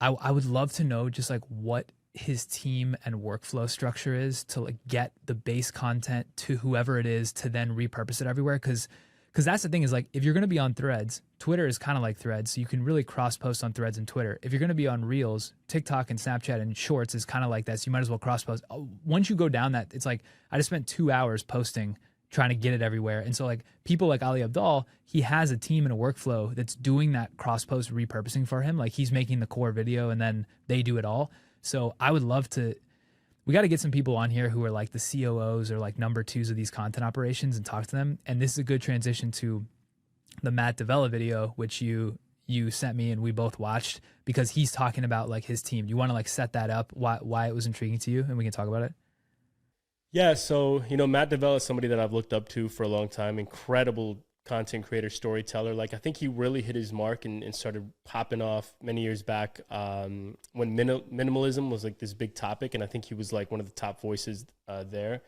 Speaker 1: I would love to know just like what his team and workflow structure is to like get the base content to whoever it is to then repurpose it everywhere. Because that's the thing, is like, if you're going to be on Threads, Twitter is kind of like Threads, so you can really cross post on Threads and Twitter. If you're going to be on Reels, TikTok and Snapchat and Shorts is kind of like that, so you might as well cross post. Once you go down that, it's like, I just spent 2 hours posting, trying to get it everywhere. And so like people like Ali Abdaal, he has a team and a workflow that's doing that cross post repurposing for him. Like he's making the core video and then they do it all. So I would love to, we got to get some people on here who are like the COOs or like number twos of these content operations and talk to them. And this is a good transition to the Matt Davella video, which you sent me and we both watched, because he's talking about like his team. Do you want to like set that up, why it was intriguing to you, and we can talk about it?
Speaker 2: Yeah, so, Matt Davella is somebody that I've looked up to for a long time. Incredible content creator, storyteller. Like, I think he really hit his mark and started popping off many years back when minimalism was like this big topic. And I think he was like one of the top voices there.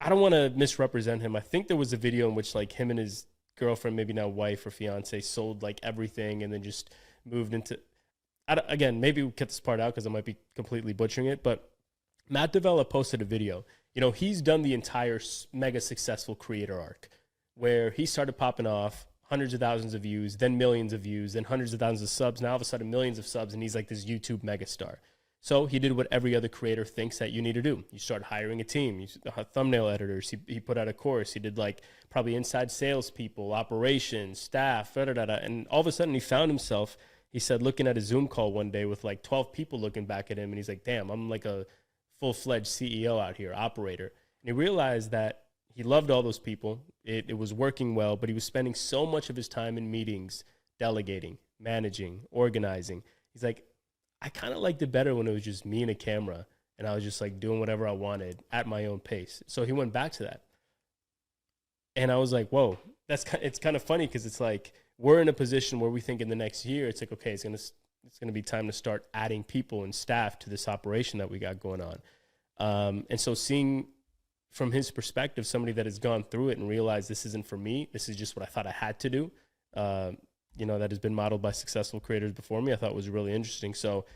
Speaker 2: I don't want to misrepresent him. I think there was a video in which like him and his girlfriend, maybe now wife or fiance, sold like everything and then just moved into, again, maybe we'll cut this part out because I might be completely butchering it, but Matt Davella posted a video. He's done the entire mega successful creator arc where he started popping off, hundreds of thousands of views, then millions of views, then hundreds of thousands of subs. Now all of a sudden millions of subs, and he's like this YouTube megastar. So he did what every other creator thinks that you need to do. You start hiring a team, you thumbnail editors. He put out a course. He did like probably inside salespeople, operations, staff, and all of a sudden he found himself, he said, looking at a Zoom call one day with like 12 people looking back at him, and he's like, damn, I'm like a full-fledged CEO out here, operator. And he realized that he loved all those people. It was working well, but he was spending so much of his time in meetings, delegating, managing, organizing. He's like, I kind of liked it better when it was just me and a camera, and I was just like doing whatever I wanted at my own pace. So he went back to that. And I was like, whoa, it's kind of funny, because it's like we're in a position where we think in the next year, it's like, okay, it's gonna be time to start adding people and staff to this operation that we got going on. And so seeing from his perspective, somebody that has gone through it and realized this isn't for me, this is just what I thought I had to do, that has been modeled by successful creators before me, I thought was really interesting. So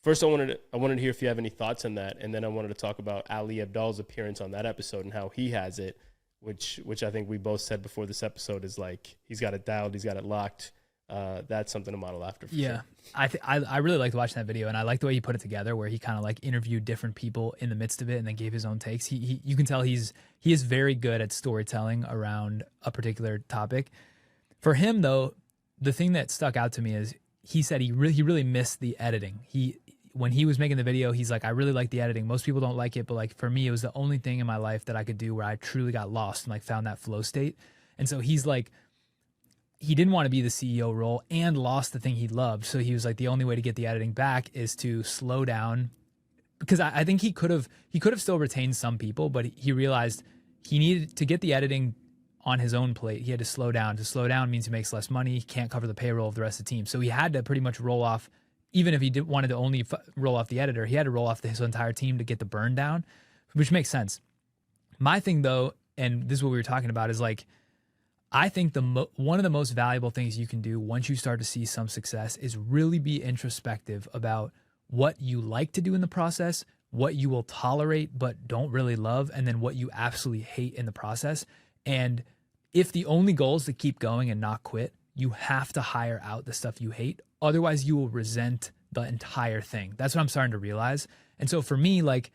Speaker 2: first I wanted to hear if you have any thoughts on that. And then I wanted to talk about Ali Abdaal's appearance on that episode and how he has it, which I think we both said before this episode is like, he's got it dialed, he's got it locked. That's something to model after.
Speaker 1: Yeah.
Speaker 2: Sure.
Speaker 1: I really liked watching that video, and I like the way he put it together, where he kind of like interviewed different people in the midst of it and then gave his own takes. You can tell he is very good at storytelling around a particular topic. For him though, the thing that stuck out to me is he said he really missed the editing. When he was making the video, he's like, I really like the editing. Most people don't like it, but like for me, it was the only thing in my life that I could do where I truly got lost and like found that flow state. And so he's like, he didn't want to be the CEO role and lost the thing he loved. So he was like, the only way to get the editing back is to slow down, because I think he could have still retained some people, but he realized he needed to get the editing on his own plate. He had to slow down. To slow down means he makes less money. He can't cover the payroll of the rest of the team. So he had to pretty much roll off even if he wanted to only roll off the editor, he had to roll off his entire team to get the burn down, which makes sense. My thing though, and this is what we were talking about, is like, I think one of the most valuable things you can do once you start to see some success is really be introspective about what you like to do in the process, what you will tolerate but don't really love, and then what you absolutely hate in the process. And if the only goal is to keep going and not quit, you have to hire out the stuff you hate. Otherwise, you will resent the entire thing. That's what I'm starting to realize. And so for me, like,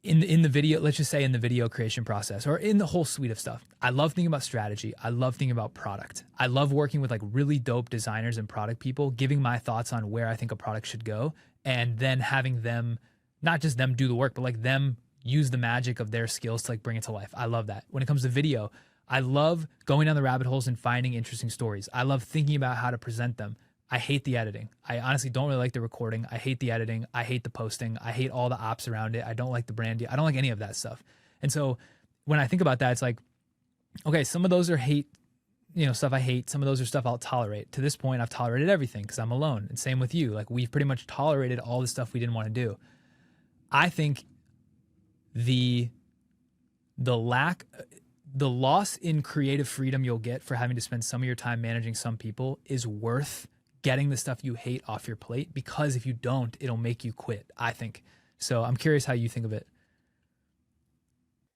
Speaker 1: in the video, let's just say in the video creation process or in the whole suite of stuff, I love thinking about strategy. I love thinking about product. I love working with like really dope designers and product people, giving my thoughts on where I think a product should go, and then having them, not just them do the work, but like them use the magic of their skills to like bring it to life. I love that. When it comes to video, I love going down the rabbit holes and finding interesting stories. I love thinking about how to present them. I hate the editing. I honestly don't really like the recording. I hate the editing. I hate the posting. I hate all the ops around it. I don't like the brand. I don't like any of that stuff. And so when I think about that, it's like, okay, some of those are stuff I hate. Some of those are stuff I'll tolerate. To this point, I've tolerated everything because I'm alone. And same with you. Like, we've pretty much tolerated all the stuff we didn't want to do. I think the loss in creative freedom you'll get for having to spend some of your time managing some people is worth getting the stuff you hate off your plate, because if you don't, it'll make you quit, I think. So I'm curious how you think of it.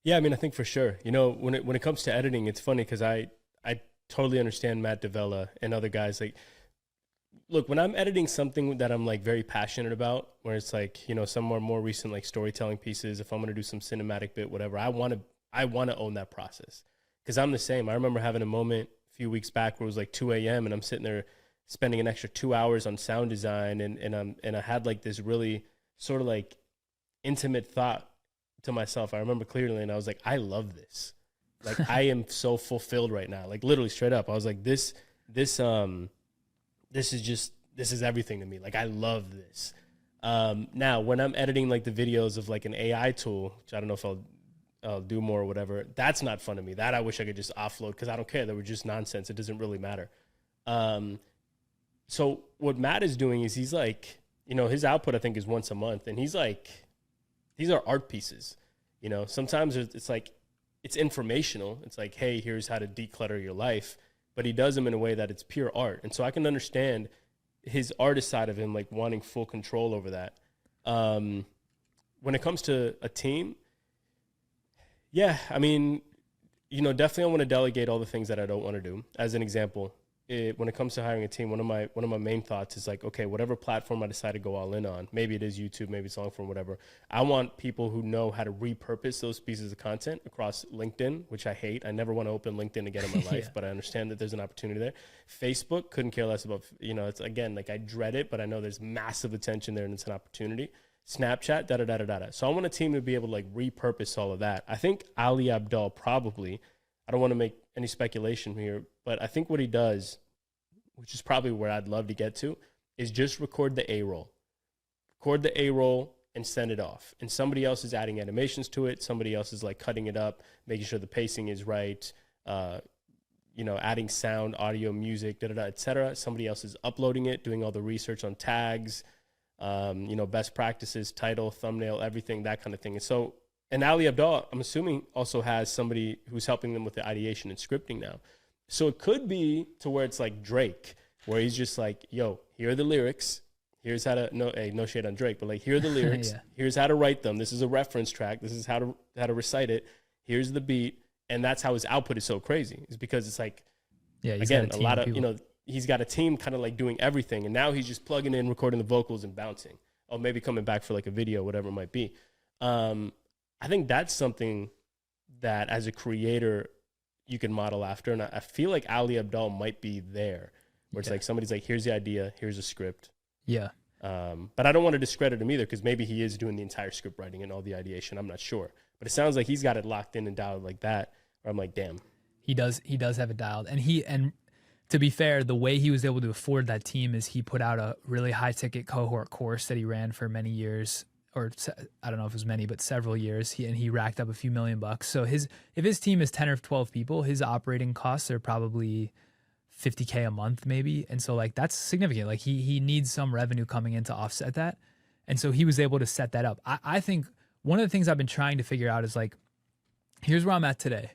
Speaker 2: Yeah, I mean, I think for sure. You know, when it comes to editing, it's funny because I totally understand Matt Davella and other guys. Like, look, when I'm editing something that I'm like very passionate about, where it's like, you know, some more recent like storytelling pieces, if I'm going to do some cinematic bit, whatever, I want to own that process, because I'm the same. I remember having a moment a few weeks back where it was like 2 a.m. and I'm sitting there spending an extra 2 hours on sound design, and I had like this really sort of like intimate thought to myself. I remember clearly, and I was like, I love this. Like, I am so fulfilled right now. Like, literally straight up, I was like, this is everything to me. Like, I love this. Now when I'm editing like the videos of like an AI tool, which I don't know if I'll do more or whatever, that's not fun to me. That I wish I could just offload, because I don't care. They were just nonsense. It doesn't really matter. So what Matt is doing is he's like, you know, his output I think is once a month, and he's like, these are art pieces. You know, sometimes it's like, it's informational. It's like, hey, here's how to declutter your life. But he does them in a way that it's pure art. And so I can understand his artist side of him, like wanting full control over that. When it comes to a team, yeah, I mean, you know, definitely I want to delegate all the things that I don't want to do. As an example, when it comes to hiring a team, one of my main thoughts is like, okay, whatever platform I decide to go all in on, maybe it is YouTube, maybe it's long form, whatever. I want people who know how to repurpose those pieces of content across LinkedIn, which I hate. I never want to open LinkedIn again in my life, but I understand that there's an opportunity there. Facebook, couldn't care less about, you know, it's again, like I dread it, but I know there's massive attention there and it's an opportunity. Snapchat, da-da-da-da-da. So I want a team to be able to like repurpose all of that. I think Ali Abdaal probably, I don't want to make any speculation here, but I think what he does, which is probably where I'd love to get to, is just record the A-roll. Record the A-roll and send it off. And somebody else is adding animations to it. Somebody else is like cutting it up, making sure the pacing is right, you know, adding sound, audio, music, da-da-da, et cetera. Somebody else is uploading it, doing all the research on tags, you know, best practices, title, thumbnail, everything, that kind of thing. And so, and Ali Abdaal, I'm assuming, also has somebody who's helping them with the ideation and scripting now. So it could be to where it's like Drake, where he's just like, yo, here are the lyrics. Here's how to, no shade on Drake, but like, here are the lyrics. Yeah. Here's how to write them. This is a reference track. This is how to recite it. Here's the beat. And that's how his output is so crazy, is because it's like, yeah, again, a lot of, you know, he's got a team kind of like doing everything. And now he's just plugging in, recording the vocals and bouncing. Or maybe coming back for like a video, whatever it might be. I think that's something that as a creator you can model after. And I feel like Ali Abdaal might be there, where it's like somebody's like, here's the idea, here's a script. Yeah. But I don't want to discredit him either, because maybe he is doing the entire script writing and all the ideation. I'm not sure. But it sounds like he's got it locked in and dialed like that, where I'm like, damn. He does have it dialed. And to be fair, the way he was able to afford that team is he put out a really high ticket cohort course that he ran for many years, or I don't know if it was many, but several years. He racked up a few $1 million. So if his team is 10 or 12 people, his operating costs are probably
Speaker 1: 50K a month maybe. And so like that's significant. Like he needs some revenue coming in to offset that. And so he was able to set that up. I think one of the things I've been trying to figure out is like, here's where I'm at today.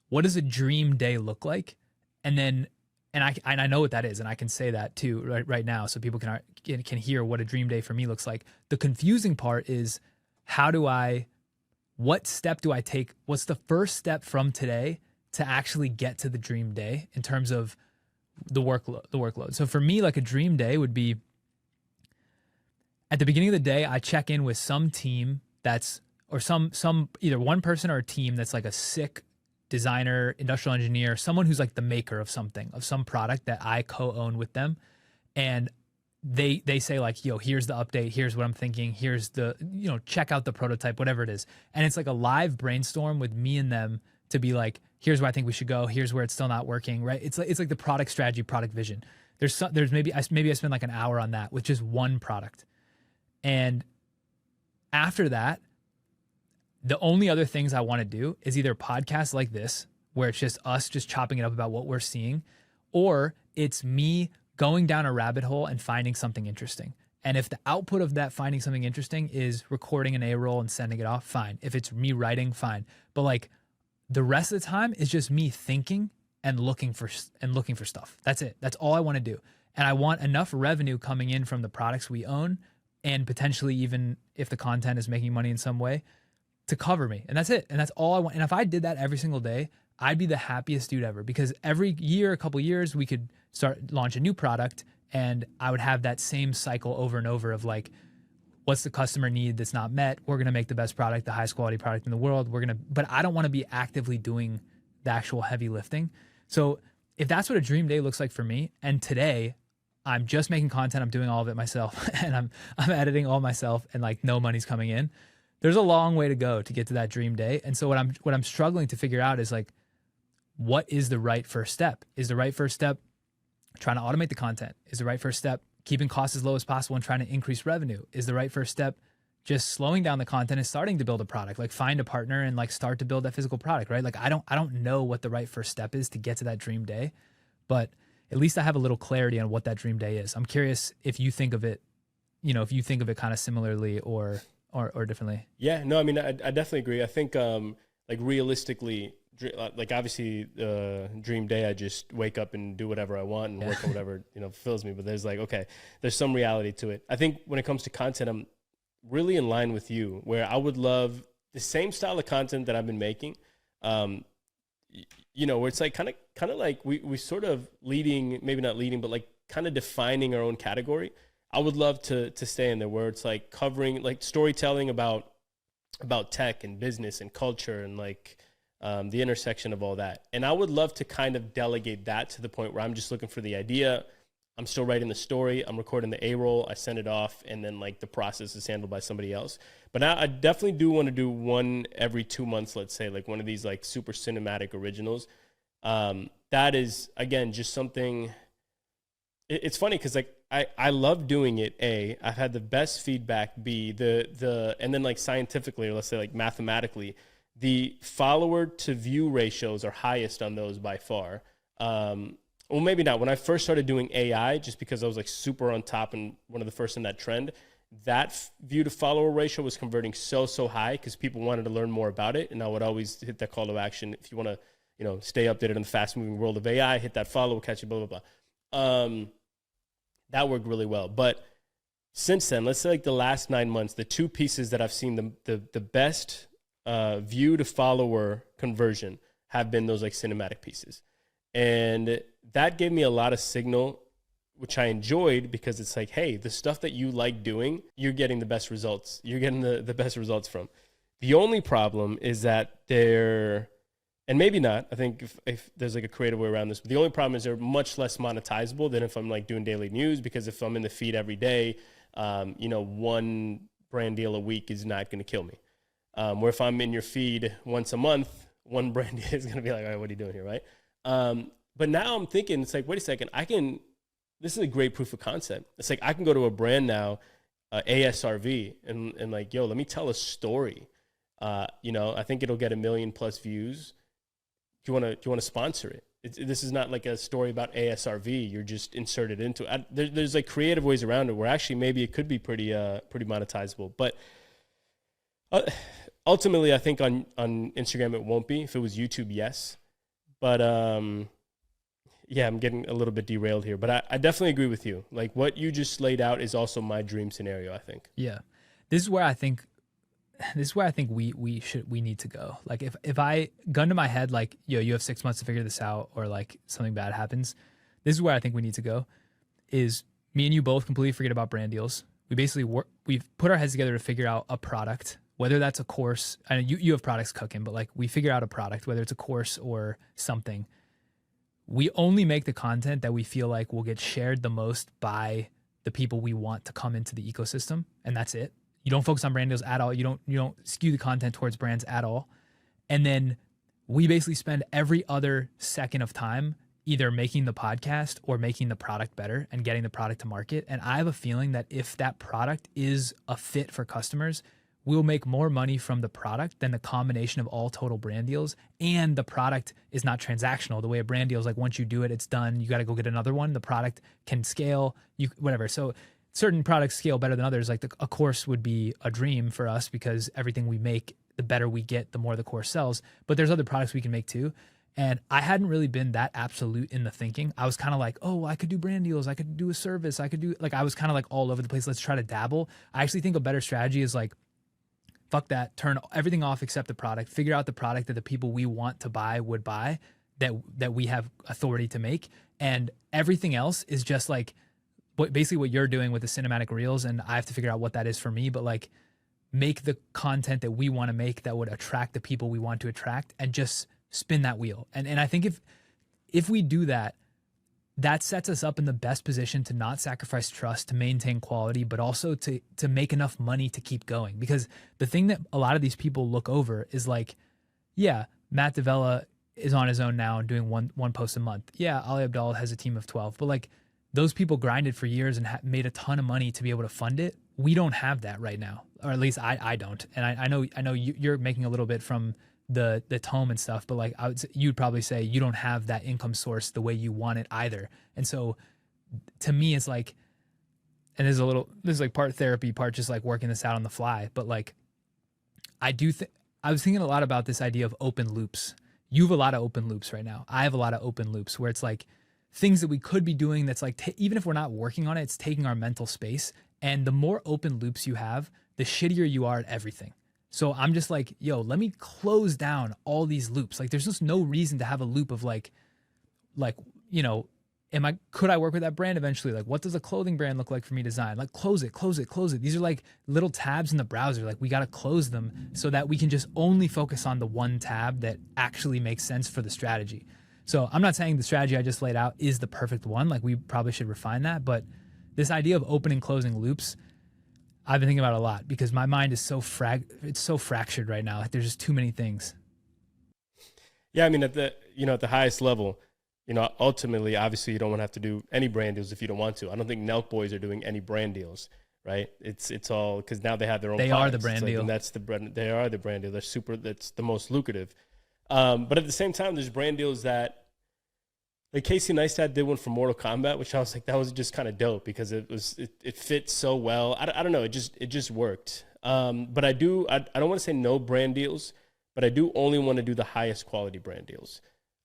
Speaker 1: What does a dream day look like? And then, and I know what that is, and I can say that too right now, so people can hear what a dream day for me looks like. The confusing part is what step do I take? What's the first step from today to actually get to the dream day in terms of the workload? So for me, like a dream day would be at the beginning of the day, I check in with some team or some either one person or a team that's like a sick designer, industrial engineer, someone who's like the maker of something, of some product that I co-own with them. And they say like, yo, here's the update, here's what I'm thinking, here's the, check out the prototype, whatever it is. And it's like a live brainstorm with me and them to be like, here's where I think we should go, here's where it's still not working, right? It's like the product strategy, product vision. There's maybe I spend like an hour on that with just one product. And after that, the only other things I want to do is either podcasts like this, where it's just us just chopping it up about what we're seeing, or it's me going down a rabbit hole and finding something interesting. And if the output of that finding something interesting is recording an A-roll and sending it off, fine. If it's me writing, fine. But like the rest of the time is just me thinking and looking for stuff. That's it. That's all I want to do. And I want enough revenue coming in from the products we own, and potentially even if the content is making money in some way, to cover me. And that's it. And that's all I want. And if I did that every single day, I'd be the happiest dude ever, because every year, a couple years, we could launch a new product, and I would have that same cycle over and over of like, what's the customer need that's not met? We're going to make the best product, the highest quality product in the world. But I don't want to be actively doing the actual heavy lifting. So if that's what a dream day looks like for me, and today I'm just making content, I'm doing all of it myself, and I'm editing all myself, and like no money's coming in, there's a long way to go to get to that dream day. And so what I'm struggling to figure out is like, what is the right first step? Is the right first step trying to automate the content? Is the right first step keeping costs as low as possible and trying to increase revenue? Is the right first step just slowing down the content and starting to build a product? Like find a partner and like start to build that physical product, right? Like I don't know what the right first step is to get to that dream day, but at least I have a little clarity on what that dream day is. I'm curious if you think of it, kind of similarly or differently.
Speaker 2: Yeah, no, I mean, I definitely agree. I think like realistically, like obviously dream day, I just wake up and do whatever I want and work on whatever, fulfills me. But there's like, okay, there's some reality to it. I think when it comes to content, I'm really in line with you, where I would love the same style of content that I've been making, where it's like kind of like we sort of leading, maybe not leading, but like kind of defining our own category. I would love to stay in there, where it's like covering like storytelling about tech and business and culture and like the intersection of all that. And I would love to kind of delegate that to the point where I'm just looking for the idea. I'm still writing the story. I'm recording the A-roll. I send it off, and then like the process is handled by somebody else. But I definitely do want to do one every 2 months, let's say, like one of these like super cinematic originals. That is, again, just something. It's funny because like I love doing it. I've had the best feedback. B, and then like scientifically, or let's say like mathematically, the follower to view ratios are highest on those by far. Well, maybe not. When I first started doing AI, just because I was like super on top and one of the first in that trend, that view to follower ratio was converting so high because people wanted to learn more about it. And I would always hit that call to action. If you want to, stay updated in the fast moving world of AI, hit that follow, catch you, blah, blah, blah. That worked really well. But since then, let's say like the last 9 months, the two pieces that I've seen the best view to follower conversion have been those like cinematic pieces. And that gave me a lot of signal, which I enjoyed, because it's like, hey, the stuff that you like doing, you're getting the best results. You're getting the best results from. The only problem is that and maybe not, I think if there's like a creative way around this, but the only problem is they're much less monetizable than if I'm like doing daily news, because if I'm in the feed every day, one brand deal a week is not going to kill me. Where if I'm in your feed once a month, one brand deal is going to be like, all right, what are you doing here, right? But now I'm thinking, it's like, wait a second, this is a great proof of concept. It's like, I can go to a brand now, ASRV, and like, yo, let me tell a story. I think it'll get 1 million+ views. Do you want to sponsor it? this is not like a story about ASRV. You're just inserted into it. There's like creative ways around it where actually maybe it could be pretty monetizable. But ultimately, I think on Instagram it won't be. If it was YouTube, yes. But yeah, I'm getting a little bit derailed here. But I definitely agree with you. Like what you just laid out is also my dream scenario, I think.
Speaker 1: Yeah, this is where I think we need to go. Like if I gun to my head, like, yo, you have 6 months to figure this out, or like something bad happens, this is where I think we need to go. Is me and you both completely forget about brand deals. We basically we've put our heads together to figure out a product, whether that's a course. I know you have products cooking, but like we figure out a product, whether it's a course or something. We only make the content that we feel like will get shared the most by the people we want to come into the ecosystem, and that's it. You don't focus on brand deals at all. You don't skew the content towards brands at all. And then we basically spend every other second of time either making the podcast or making the product better and getting the product to market. And I have a feeling that if that product is a fit for customers, we'll make more money from the product than the combination of all total brand deals. And the product is not transactional. The way a brand deal is like, once you do it, it's done. You got to go get another one. The product can scale, whatever. So certain products scale better than others. Like a course would be a dream for us because everything we make, the better we get, the more the course sells. But there's other products we can make too. And I hadn't really been that absolute in the thinking. I was kind of like, oh, I could do brand deals. I could do a service. I was kind of like all over the place. Let's try to dabble. I actually think a better strategy is like, fuck that, turn everything off except the product, figure out the product that the people we want to buy would buy, that we have authority to make. And everything else is just like basically what you're doing with the cinematic reels. And I have to figure out what that is for me, but like make the content that we want to make that would attract the people we want to attract and just spin that wheel. And I think if we do that, that sets us up in the best position to not sacrifice trust, to maintain quality, but also to make enough money to keep going. Because the thing that a lot of these people look over is like, yeah, Matt Davella is on his own now and doing one post a month. Yeah, Ali Abdal has a team of 12, but like those people grinded for years and made a ton of money to be able to fund it. We don't have that right now, or at least I don't. And I know you're making a little bit from the tome and stuff, but like you'd probably say you don't have that income source the way you want it either. And so to me, it's like, and this is like part therapy, part just like working this out on the fly. But like, I was thinking a lot about this idea of open loops. You have a lot of open loops right now. I have a lot of open loops where it's like things that we could be doing that's like, even if we're not working on it, it's taking our mental space. And the more open loops you have, the shittier you are at everything. So I'm just like, yo, let me close down all these loops. Like there's just no reason to have a loop of like, you know, could I work with that brand eventually? Like what does a clothing brand look like for me to design? Like close it. These are like little tabs in the browser. Like we got to close them so that we can just only focus on the one tab that actually makes sense for the strategy. So I'm not saying the strategy I just laid out is the perfect one. Like we probably should refine that, but this idea of open and closing loops, I've been thinking about it a lot because my mind is so fractured right now. Like there's just too many things.
Speaker 2: Yeah, I mean at the highest level, ultimately, obviously you don't want to have to do any brand deals if you don't want to. I don't think Nelk Boys are doing any brand deals, right? It's all because now they have their own.
Speaker 1: They
Speaker 2: products.
Speaker 1: are the brand deal.
Speaker 2: And that's the brand. They are the brand deal. That's the most lucrative. But at the same time, there's brand deals that. Like Casey Neistat did one for Mortal Kombat, which I was like, that was just kind of dope because it fit so well. I don't know, it just worked. But I don't want to say no brand deals, but I do only want to do the highest quality brand deals.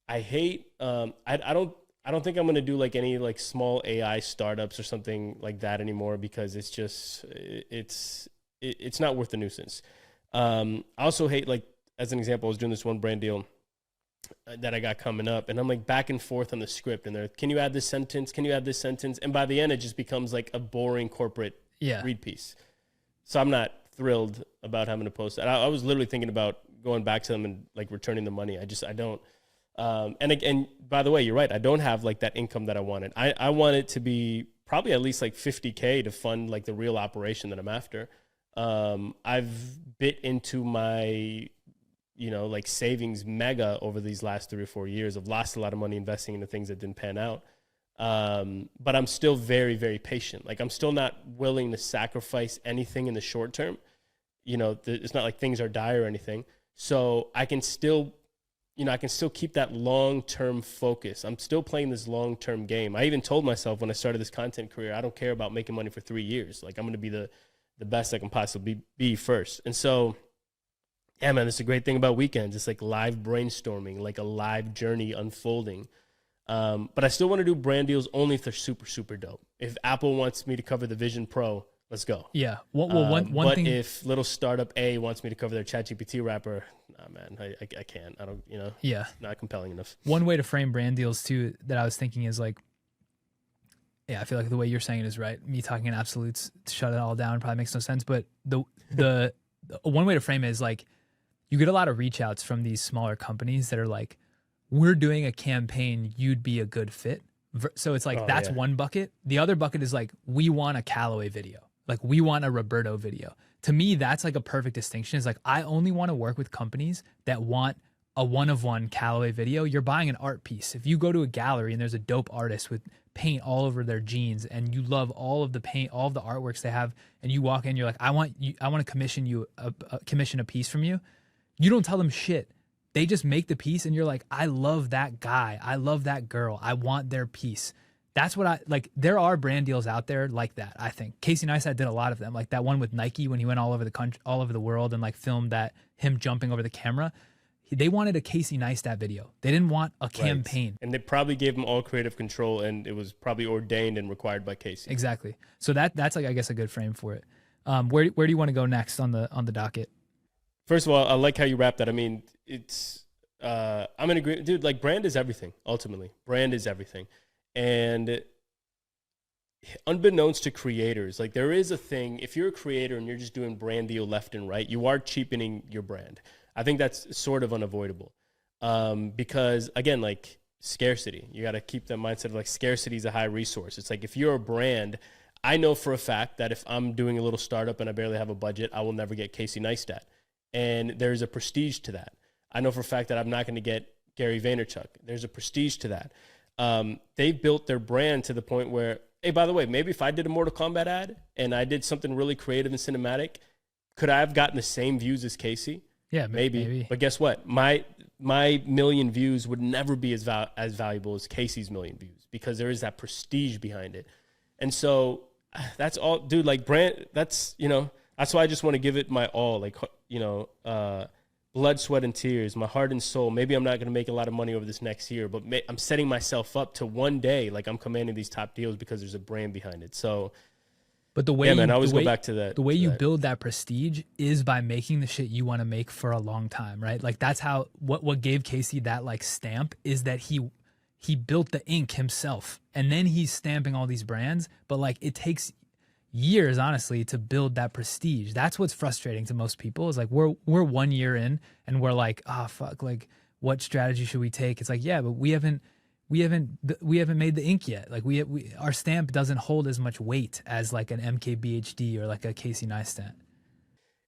Speaker 2: I hate I don't think I'm gonna do like any like small AI startups or something like that anymore because it's just it's not worth the nuisance. I also hate, like as an example, I was doing this one brand deal that I got coming up, and I'm like back and forth on the script, and they're, can you add this sentence? Can you add this sentence? And by the end, it just becomes like a boring corporate read piece. So I'm not thrilled about having to post that. I was literally thinking about going back to them and like returning the money. I don't. And by the way, you're right. I don't have like that income that I wanted. I want it to be probably at least like $50K to fund like the real operation that I'm after. I've bit into my like savings mega over these last 3 or 4 years. I've lost a lot of money investing into things that didn't pan out. But I'm still very, very patient. Like I'm still not willing to sacrifice anything in the short term. It's not like things are dire or anything. So I can still, you know, I can still keep that long-term focus. I'm still playing this long-term game. I even told myself when I started this content career, I don't care about making money for 3 years. Like, I'm going to be the best I can possibly be first. And so, yeah, man, this is a great thing about weekends. It's like live brainstorming, like a live journey unfolding. But I still want to do brand deals only if they're super, super dope. If Apple wants me to cover the Vision Pro, let's go.
Speaker 1: Yeah. One
Speaker 2: but
Speaker 1: thing.
Speaker 2: If little startup A wants me to cover their ChatGPT wrapper, nah, man, I can't. I don't, you know,
Speaker 1: Yeah.
Speaker 2: not compelling enough.
Speaker 1: One way to frame brand deals too that I was thinking is like, yeah, I feel like the way you're saying it is right. Me talking in absolutes to shut it all down probably makes no sense. But the one way to frame it is like, you get a lot of reach outs from these smaller companies that are like, we're doing a campaign, you'd be a good fit. So it's like, that's one bucket. The other bucket is like, we want a Kallaway video. Like, we want a Roberto video. To me, that's like a perfect distinction. It's like, I only want to work with companies that want a one-of-one Kallaway video. You're buying an art piece. If you go to a gallery and there's a dope artist with paint all over their jeans and you love all of the paint, all of the artworks they have, and you walk in, you're like, I want to commission a piece from you. You don't tell them shit. They just make the piece and you're like, I love that guy. I love that girl. I want their piece. That's what I like. There are brand deals out there like that. I think Casey Neistat did a lot of them, like that one with Nike when he went all over the country, all over the world, and like filmed that him jumping over the camera. They wanted a Casey Neistat video. They didn't want a campaign.
Speaker 2: Right. And they probably gave him all creative control, and it was probably ordained and required by Casey.
Speaker 1: Exactly. So that's like, I guess, a good frame for it. Where do you want to go next on the docket?
Speaker 2: First of all, I like how you wrap that. I mean, it's I'm in agreement, dude. Like, brand is everything. Ultimately, brand is everything. And unbeknownst to creators, like, there is a thing, if you're a creator and you're just doing brand deal left and right, you are cheapening your brand. I think that's sort of unavoidable. Because again, like, scarcity, you got to keep that mindset of like, scarcity is a high resource. It's like, if you're a brand, I know for a fact that if I'm doing a little startup and I barely have a budget, I will never get Casey Neistat. And there's a prestige to that. I know for a fact that I'm not going to get Gary Vaynerchuk. There's a prestige to that. They've built their brand to the point where, hey, by the way, maybe if I did a Mortal Kombat ad and I did something really creative and cinematic, could I have gotten the same views as Casey?
Speaker 1: Yeah,
Speaker 2: maybe. But guess what? My million views would never be as valuable as Casey's million views, because there is that prestige behind it. And so that's all, dude. Like, brand, that's, you know, that's why I just want to give it my all. Like, you know, blood, sweat, and tears, my heart and soul. Maybe I'm not going to make a lot of money over this next year, but I'm setting myself up to one day, like, I'm commanding these top deals because there's a brand behind it. So,
Speaker 1: but the way,
Speaker 2: yeah, man, I always go back to that.
Speaker 1: The way you build that prestige is by making the shit you want to make for a long time, right? Like, that's how, what gave Casey that like stamp is that he built the ink himself, and then he's stamping all these brands. But like, it takes years, honestly, to build that prestige. That's what's frustrating to most people, is like, we're 1 year in and we're like, fuck, like, what strategy should we take? It's like, yeah, but we haven't made the ink yet. Like, our stamp doesn't hold as much weight as like an MKBHD or like a Casey Neistat.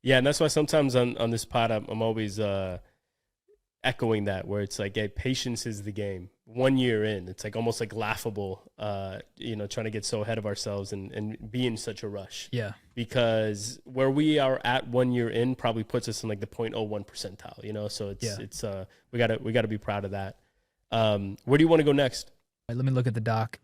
Speaker 2: Yeah, and that's why sometimes on this pod, I'm always echoing that, where it's like, hey, patience is the game. 1 year in, it's like almost like laughable, you know, trying to get so ahead of ourselves and be in such a rush. Yeah. Because where we are at 1 year in probably puts us in like the 0.01 percentile, you know? So it's we gotta be proud of that. Where do you want to go next?
Speaker 1: Right, let me look at the doc.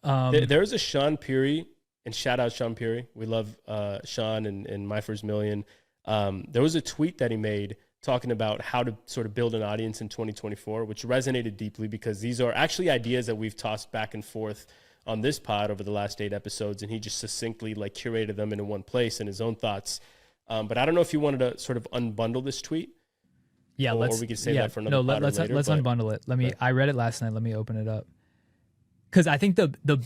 Speaker 2: There's a Sean Peary, and shout out Sean Peary. We love Sean and My First Million. There was a tweet that he made talking about how to sort of build an audience in 2024, which resonated deeply, because these are actually ideas that we've tossed back and forth on this pod over the last 8 episodes, and he just succinctly like curated them into one place in his own thoughts. But I don't know if you wanted to sort of unbundle this tweet.
Speaker 1: Yeah,
Speaker 2: or we could save that for another pod
Speaker 1: let's
Speaker 2: later.
Speaker 1: Let's unbundle it. I read it last night. Let me open it up. Because I think the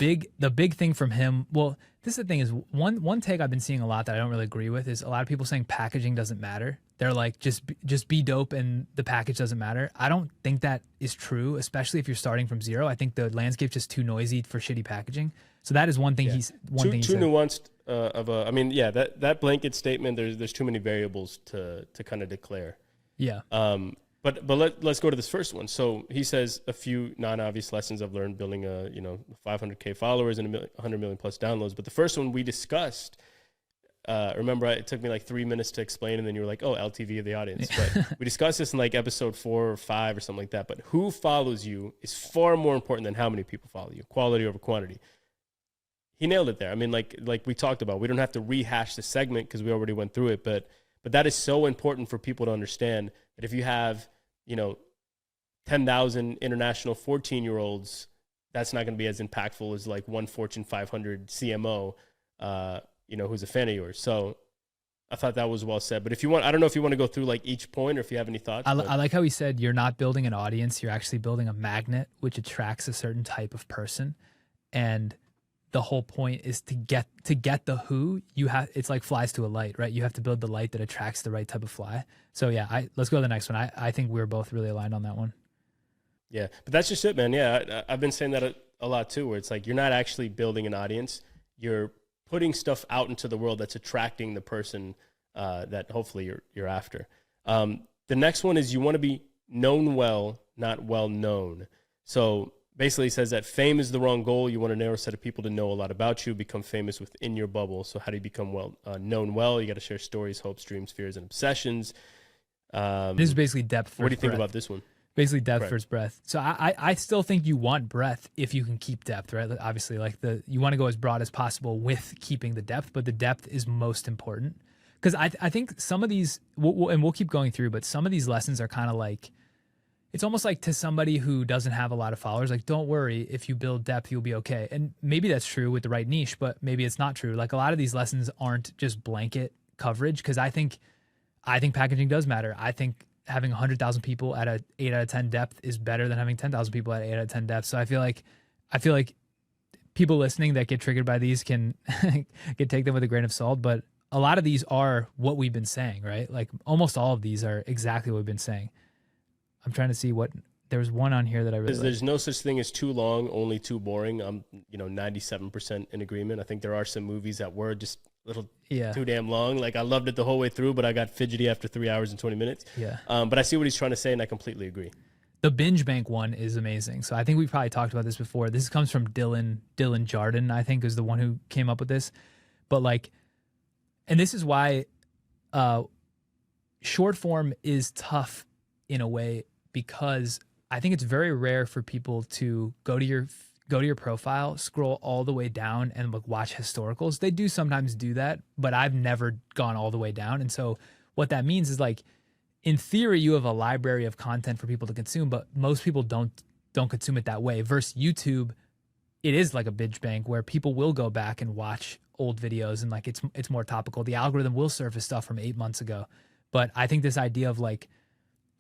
Speaker 1: big thing from him, well, this is the thing, is one take I've been seeing a lot that I don't really agree with is a lot of people saying packaging doesn't matter. They're like, just be dope and the package doesn't matter. I don't think that is true, especially if you're starting from zero. I think the landscape's just too noisy for shitty packaging. So that is one thing
Speaker 2: too nuanced I mean, yeah, that blanket statement, there's too many variables to kind of declare.
Speaker 1: Yeah.
Speaker 2: But let's go to this first one. So he says a few non-obvious lessons I've learned building 500K followers and 100 million plus downloads. But the first one we discussed, remember it took me like 3 minutes to explain, and then you were like, oh, LTV of the audience. But we discussed this in like episode 4 or 5 or something like that. But who follows you is far more important than how many people follow you. Quality over quantity. He nailed it there. I mean, like we talked about, we don't have to rehash the segment because we already went through it. But that is so important for people to understand that if you have, 10,000 international 14-year-olds, that's not going to be as impactful as like one Fortune 500 CMO, who's a fan of yours. So I thought that was well said. But if you want, I don't know if you want to go through like each point or if you have any thoughts.
Speaker 1: I like how he said you're not building an audience, you're actually building a magnet which attracts a certain type of person. And the whole point is to get the who, it's like flies to a light, right? You have to build the light that attracts the right type of fly. So yeah, let's go to the next one. I think we were both really aligned on that one.
Speaker 2: Yeah, but that's just it, man. Yeah, I've been saying that a lot too, where it's like you're not actually building an audience. You're putting stuff out into the world that's attracting the person that hopefully you're after. The next one is you want to be known well, not well known. So basically it says that fame is the wrong goal. You want a narrow set of people to know a lot about you, become famous within your bubble. So how do you become known well? You got to share stories, hopes, dreams, fears, and obsessions.
Speaker 1: This is basically depth.
Speaker 2: What do you think about this one?
Speaker 1: Basically depth versus breadth. So I still think you want breadth if you can keep depth, right? Obviously, like you want to go as broad as possible with keeping the depth, but the depth is most important. Because I think some of these, we'll keep going through, but some of these lessons are kind of like, it's almost like to somebody who doesn't have a lot of followers, like, don't worry, if you build depth, you'll be okay. And maybe that's true with the right niche, but maybe it's not true. Like a lot of these lessons aren't just blanket coverage, because I think packaging does matter. I think having 100,000 people at a 8 out of 10 depth is better than having 10,000 people at 8 out of 10 depth. So I feel like people listening that get triggered by these can take them with a grain of salt. But a lot of these are what we've been saying, right? Like almost all of these are exactly what we've been saying. I'm trying to see there was one on here that I really liked.
Speaker 2: There's no such thing as too long, only too boring. I'm 97% in agreement. I think there are some movies that were just little too damn long. Like I loved it the whole way through, but I got fidgety after 3 hours and 20 minutes.
Speaker 1: Yeah.
Speaker 2: But I see what he's trying to say, and I completely agree.
Speaker 1: The binge bank one is amazing. So I think we've probably talked about this before. This comes from Dylan Jardin, I think, is the one who came up with this. But like, and this is why short form is tough in a way, because I think it's very rare for people to go to your profile, scroll all the way down, and like watch historicals. They do sometimes do that, but I've never gone all the way down. And so what that means is, like, in theory, you have a library of content for people to consume, but most people don't consume it that way. Versus YouTube, it is like a binge bank where people will go back and watch old videos, and like it's more topical. The algorithm will surface stuff from 8 months ago. But I think this idea of like,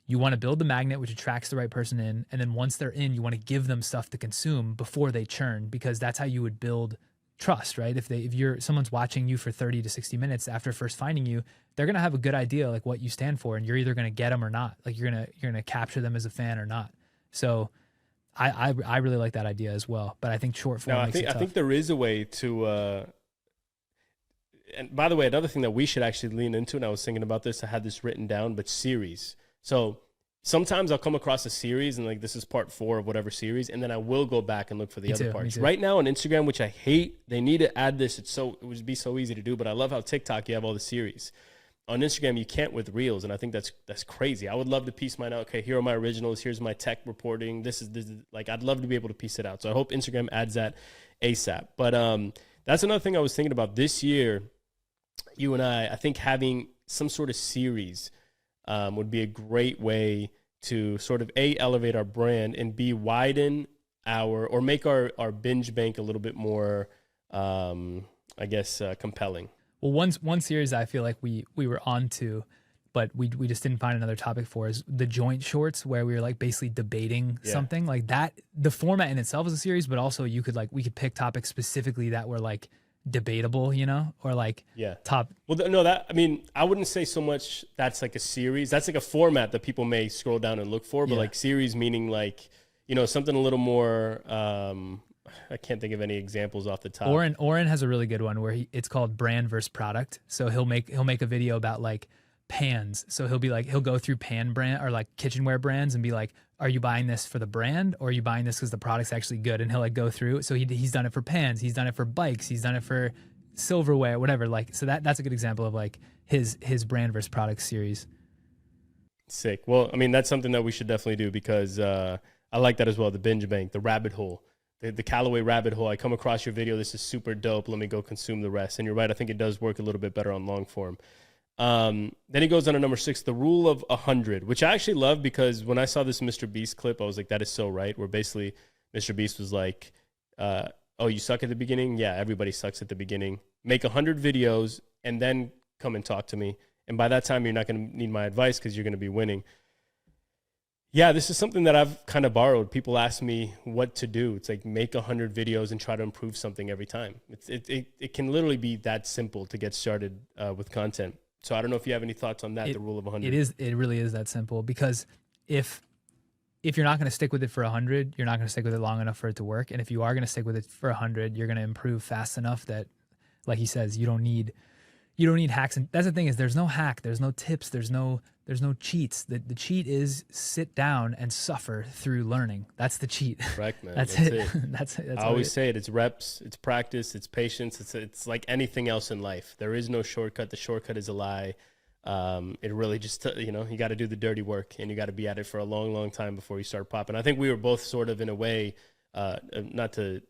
Speaker 1: you want to build the magnet which attracts the right person in, and then once they're in, you want to give them stuff to consume before they churn, because that's how you would build trust, right? If someone's watching you for 30 to 60 minutes after first finding you, they're going to have a good idea like what you stand for, and you're either going to get them or not. Like you're going to capture them as a fan or not. So I really like that idea as well, but I think short form makes it tough.
Speaker 2: I think there is a way to and by the way, another thing that we should actually lean into, and I was thinking about this, I had this written down, but series. So sometimes I'll come across a series and like, this is part 4 of whatever series, and then I will go back and look for the other parts. Right now on Instagram, which I hate, they need to add this. It would be so easy to do, but I love how TikTok, you have all the series. On Instagram, you can't with Reels, and I think that's crazy. I would love to piece mine out. Okay, here are my originals. Here's my tech reporting. This is like, I'd love to be able to piece it out. So I hope Instagram adds that ASAP. But that's another thing I was thinking about this year. You and I think having some sort of series would be a great way to sort of elevate our brand, and widen or make our binge bank a little bit more, compelling.
Speaker 1: Well, one series I feel like we were on to, but we just didn't find another topic for, is the joint shorts, where we were like basically debating something like that. The format in itself is a series, but also we could pick topics specifically that were like debatable, or like top.
Speaker 2: Well, no, I wouldn't say so much that's like a series. That's like a format that people may scroll down and look for, but like series meaning like, something a little more, I can't think of any examples off the top.
Speaker 1: Oren has a really good one where it's called brand versus product. So he'll make a video about like pans. So he'll go through pan brand or like kitchenware brands and be like, are you buying this for the brand, or are you buying this because the product's actually good? And he'll like go through. So he's done it for pans. He's done it for bikes. He's done it for silverware, whatever. Like, so that's a good example of like his brand versus product series.
Speaker 2: Sick. Well, I mean, that's something that we should definitely do because I like that as well. The binge bank, the rabbit hole, the Kallaway rabbit hole. I come across your video. This is super dope. Let me go consume the rest. And you're right. I think it does work a little bit better on long form. Then he goes on to number 6, the rule of 100, which I actually love because when I saw this Mr. Beast clip, I was like, that is so right. Where basically Mr. Beast was like, oh, you suck at the beginning? Yeah, everybody sucks at the beginning. Make 100 videos and then come and talk to me. And by that time, you're not going to need my advice because you're going to be winning. Yeah, this is something that I've kind of borrowed. People ask me what to do. It's like make 100 videos and try to improve something every time. It can literally be that simple to get started with content. So I don't know if you have any thoughts on that, the rule of 100.
Speaker 1: It really is that simple because if you're not going to stick with it for 100, you're not going to stick with it long enough for it to work. And if you are going to stick with it for 100, you're going to improve fast enough that, like he says, you don't need hacks. And that's the thing is there's no hack, there's no tips, there's no cheats. The cheat is sit down and suffer through learning. That's the cheat.
Speaker 2: Correct, man.
Speaker 1: That's it. That's
Speaker 2: I always say it. It's reps, it's practice, it's patience. It's like anything else in life. There is no shortcut. The shortcut is a lie. It really just, you got to do the dirty work and you got to be at it for a long, long time before you start popping. I think we were both sort of in a way, not to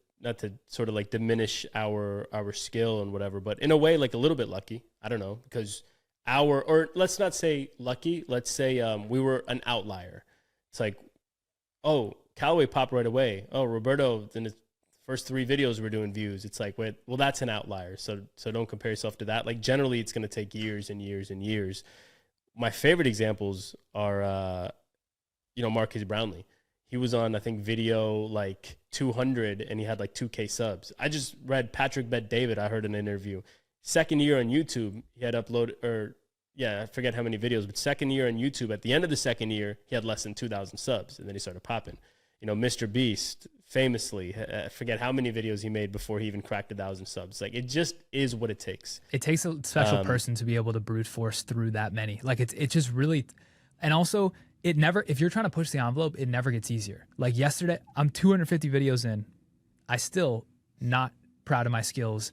Speaker 2: sort of like diminish our skill and whatever, but in a way, like a little bit lucky. I don't know, because or let's not say lucky. Let's say we were an outlier. It's like, oh, Kallaway popped right away. Oh, Roberto, in his first 3 videos were doing views. It's like, wait, well, that's an outlier. So don't compare yourself to that. Like generally, it's going to take years and years and years. My favorite examples are, Marcus Brownlee. He was on, I think, video like 200 and he had like 2K subs. I just read Patrick Bet David. I heard in an interview. Second year on YouTube, he had I forget how many videos, but second year on YouTube, at the end of the second year, he had less than 2,000 subs and then he started popping. Mr. Beast, famously, I forget how many videos he made before he even cracked 1,000 subs. Like, it just is what it takes.
Speaker 1: It takes a special person to be able to brute force through that many. Like, it's just really, and also, if you're trying to push the envelope, it never gets easier. Like yesterday, I'm 250 videos in. I still not proud of my skills.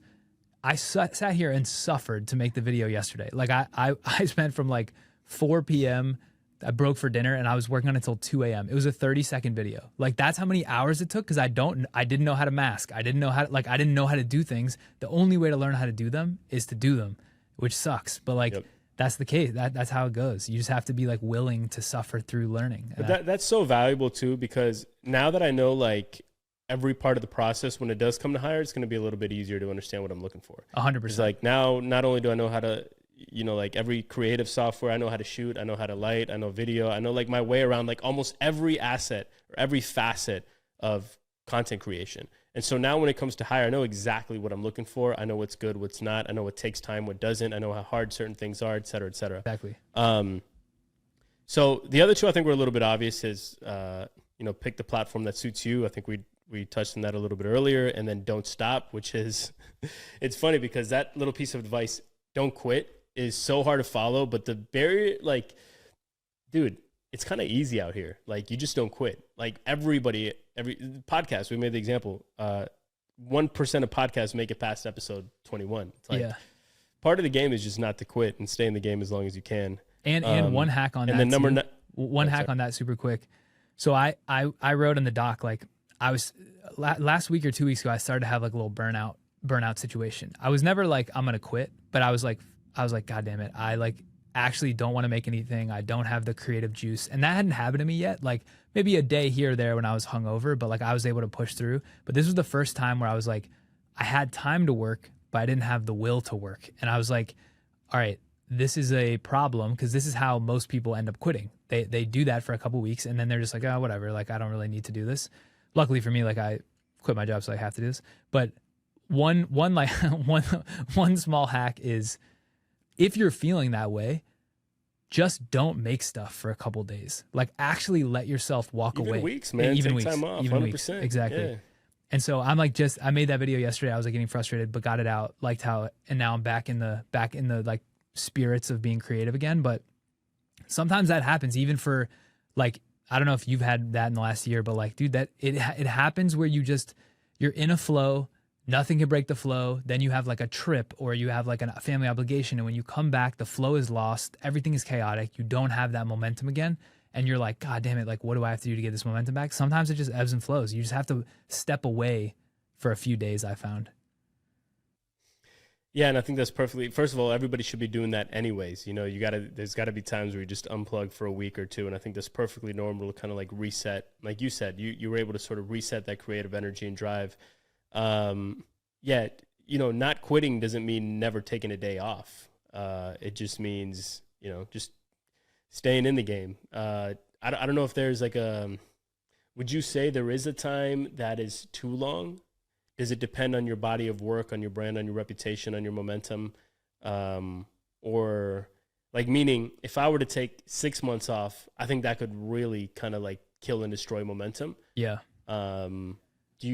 Speaker 1: I sat here and suffered to make the video yesterday. Like I spent from like 4 p.m. I broke for dinner and I was working on it until 2 a.m. It was a 30-second video. Like that's how many hours it took because I didn't know how to mask. I didn't know how to do things. The only way to learn how to do them is to do them, which sucks. But like, yep. That's the case. That's how it goes. You just have to be like willing to suffer through learning.
Speaker 2: But that's so valuable too, because now that I know like every part of the process, when it does come to hire, it's going to be a little bit easier to understand what I'm looking for.
Speaker 1: 100%.
Speaker 2: It's like now, not only do I know how to, like every creative software, I know how to shoot, I know how to light, I know video, I know like my way around like almost every asset or every facet of content creation. And so now when it comes to hire, I know exactly what I'm looking for. I know what's good, what's not. I know what takes time, what doesn't. I know how hard certain things are, et cetera, et cetera.
Speaker 1: Exactly.
Speaker 2: So the other two I think were a little bit obvious is, pick the platform that suits you. I think we touched on that a little bit earlier. And then don't stop, which is, it's funny because that little piece of advice, don't quit, is so hard to follow. But the barrier, like, dude, it's kind of easy out here. Like, you just don't quit. Like every podcast, we made the example, 1% of podcasts make it past episode 21. It's like, part of the game is just not to quit and stay in the game as long as you can.
Speaker 1: And one hack on that. And then one hack on that super quick. So I wrote in the doc, like I was last week or 2 weeks ago, I started to have like a little burnout situation. I was never like, I'm going to quit, but I was like, God damn it. I like actually don't want to make anything. I don't have the creative juice. And that hadn't happened to me yet. Like maybe a day here or there when I was hungover, but like I was able to push through. But this was the first time where I was like, I had time to work, but I didn't have the will to work. And I was like, all right, this is a problem because this is how most people end up quitting. They do that for a couple weeks and then they're just like, oh, whatever. Like, I don't really need to do this. Luckily for me, like I quit my job, so I have to do this. But one small hack is if you're feeling that way, just don't make stuff for a couple days. Like actually let yourself walk away.
Speaker 2: Even weeks, man.
Speaker 1: Even
Speaker 2: Take
Speaker 1: weeks.
Speaker 2: time off,
Speaker 1: even
Speaker 2: 100%.
Speaker 1: Weeks. Exactly.
Speaker 2: Yeah.
Speaker 1: And so I'm like, I made that video yesterday. I was like getting frustrated, but got it out, liked how, and now I'm back in the like spirits of being creative again. But sometimes that happens even for like, I don't know if you've had that in the last year, but like, dude, that it happens where you're in a flow, nothing can break the flow. Then you have like a trip or you have like a family obligation. And when you come back, the flow is lost. Everything is chaotic. You don't have that momentum again. And you're like, God damn it. Like, what do I have to do to get this momentum back? Sometimes it just ebbs and flows. You just have to step away for a few days, I found.
Speaker 2: Yeah, and I think that's perfectly. First of all, everybody should be doing that anyways. You know, there's got to be times where you just unplug for a week or two, and I think that's perfectly normal to kind of like reset. Like you said, you were able to sort of reset that creative energy and drive. Yeah, you know, not quitting doesn't mean never taking a day off. It just means, you know, just staying in the game. I don't know if there's like would you say there is a time that is too long? Does it depend on your body of work, on your brand, on your reputation, on your momentum? Or like, meaning if I were to take 6 months off, I think that could really kind of like kill and destroy momentum.
Speaker 1: Yeah.
Speaker 2: Do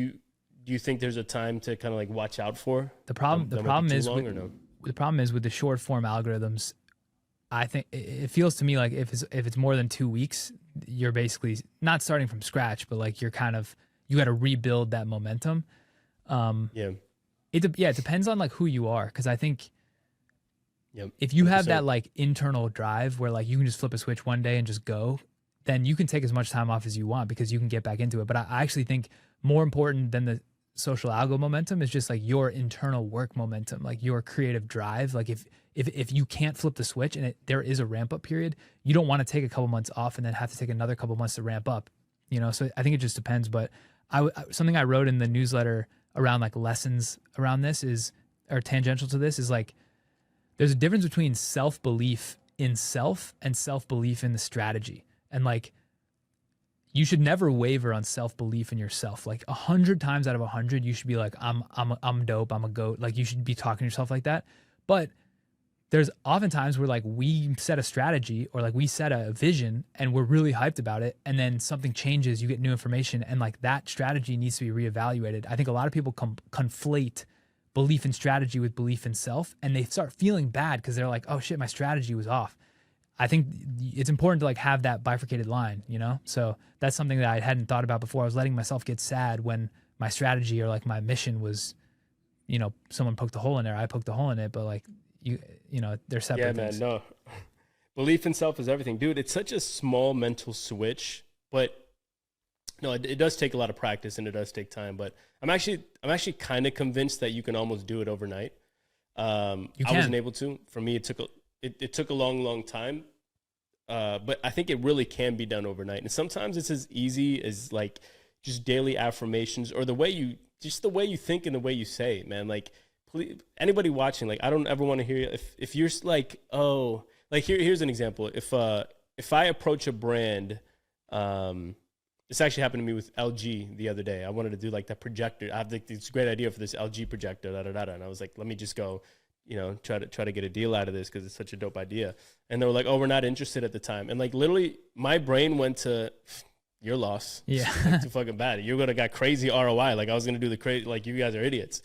Speaker 2: you think there's a time to kind of like watch out for?
Speaker 1: The problem is with the short form algorithms, I think it feels to me like if it's more than 2 weeks, you're basically not starting from scratch, but like you got to rebuild that momentum. It depends on like who you are, because I think if you have 100%. That like internal drive where like you can just flip a switch one day and just go, then you can take as much time off as you want because you can get back into it. But I actually think more important than the social algo momentum is just like your internal work momentum, like your creative drive. Like if you can't flip the switch and there is a ramp up period, you don't want to take a couple months off and then have to take another couple months to ramp up, you know? So I think it just depends. But something I wrote in the newsletter around like lessons around this or tangential to this is like, there's a difference between self-belief in self and self-belief in the strategy. And like, you should never waver on self-belief in yourself. Like 100 times out of 100, you should be like, I'm dope. I'm a goat. Like you should be talking to yourself like that. But there's oftentimes where like we set a strategy or like we set a vision and we're really hyped about it. And then something changes, you get new information, and like that strategy needs to be reevaluated. I think a lot of people conflate belief in strategy with belief in self, and they start feeling bad because they're like, oh shit, my strategy was off. I think it's important to like have that bifurcated line, you know? So that's something that I hadn't thought about before. I was letting myself get sad when my strategy or like my mission was, you know, someone poked a hole in there, I poked a hole in it, but like you know, they're separate things.
Speaker 2: Yeah, man, no. Belief in self is everything. Dude, it's such a small mental switch, but no, it does take a lot of practice and it does take time, but I'm actually kind of convinced that you can almost do it overnight. I wasn't able to. For me, it took a long time, but I think it really can be done overnight. And sometimes it's as easy as like just daily affirmations or the way you think and the way you say it, man. Like, please, anybody watching, like, I don't ever want to hear if you're like, oh, like here's an example. If I approach a brand, this actually happened to me with LG the other day. I wanted to do like that projector. I have like this great idea for this LG projector, and I was like, let me just go, you know, try to get a deal out of this because it's such a dope idea. And they were like, oh, we're not interested at the time. And like literally my brain went to your loss.
Speaker 1: Yeah.
Speaker 2: Like, too fucking bad. You're going to got crazy ROI. Like I was going to do the crazy, like you guys are idiots.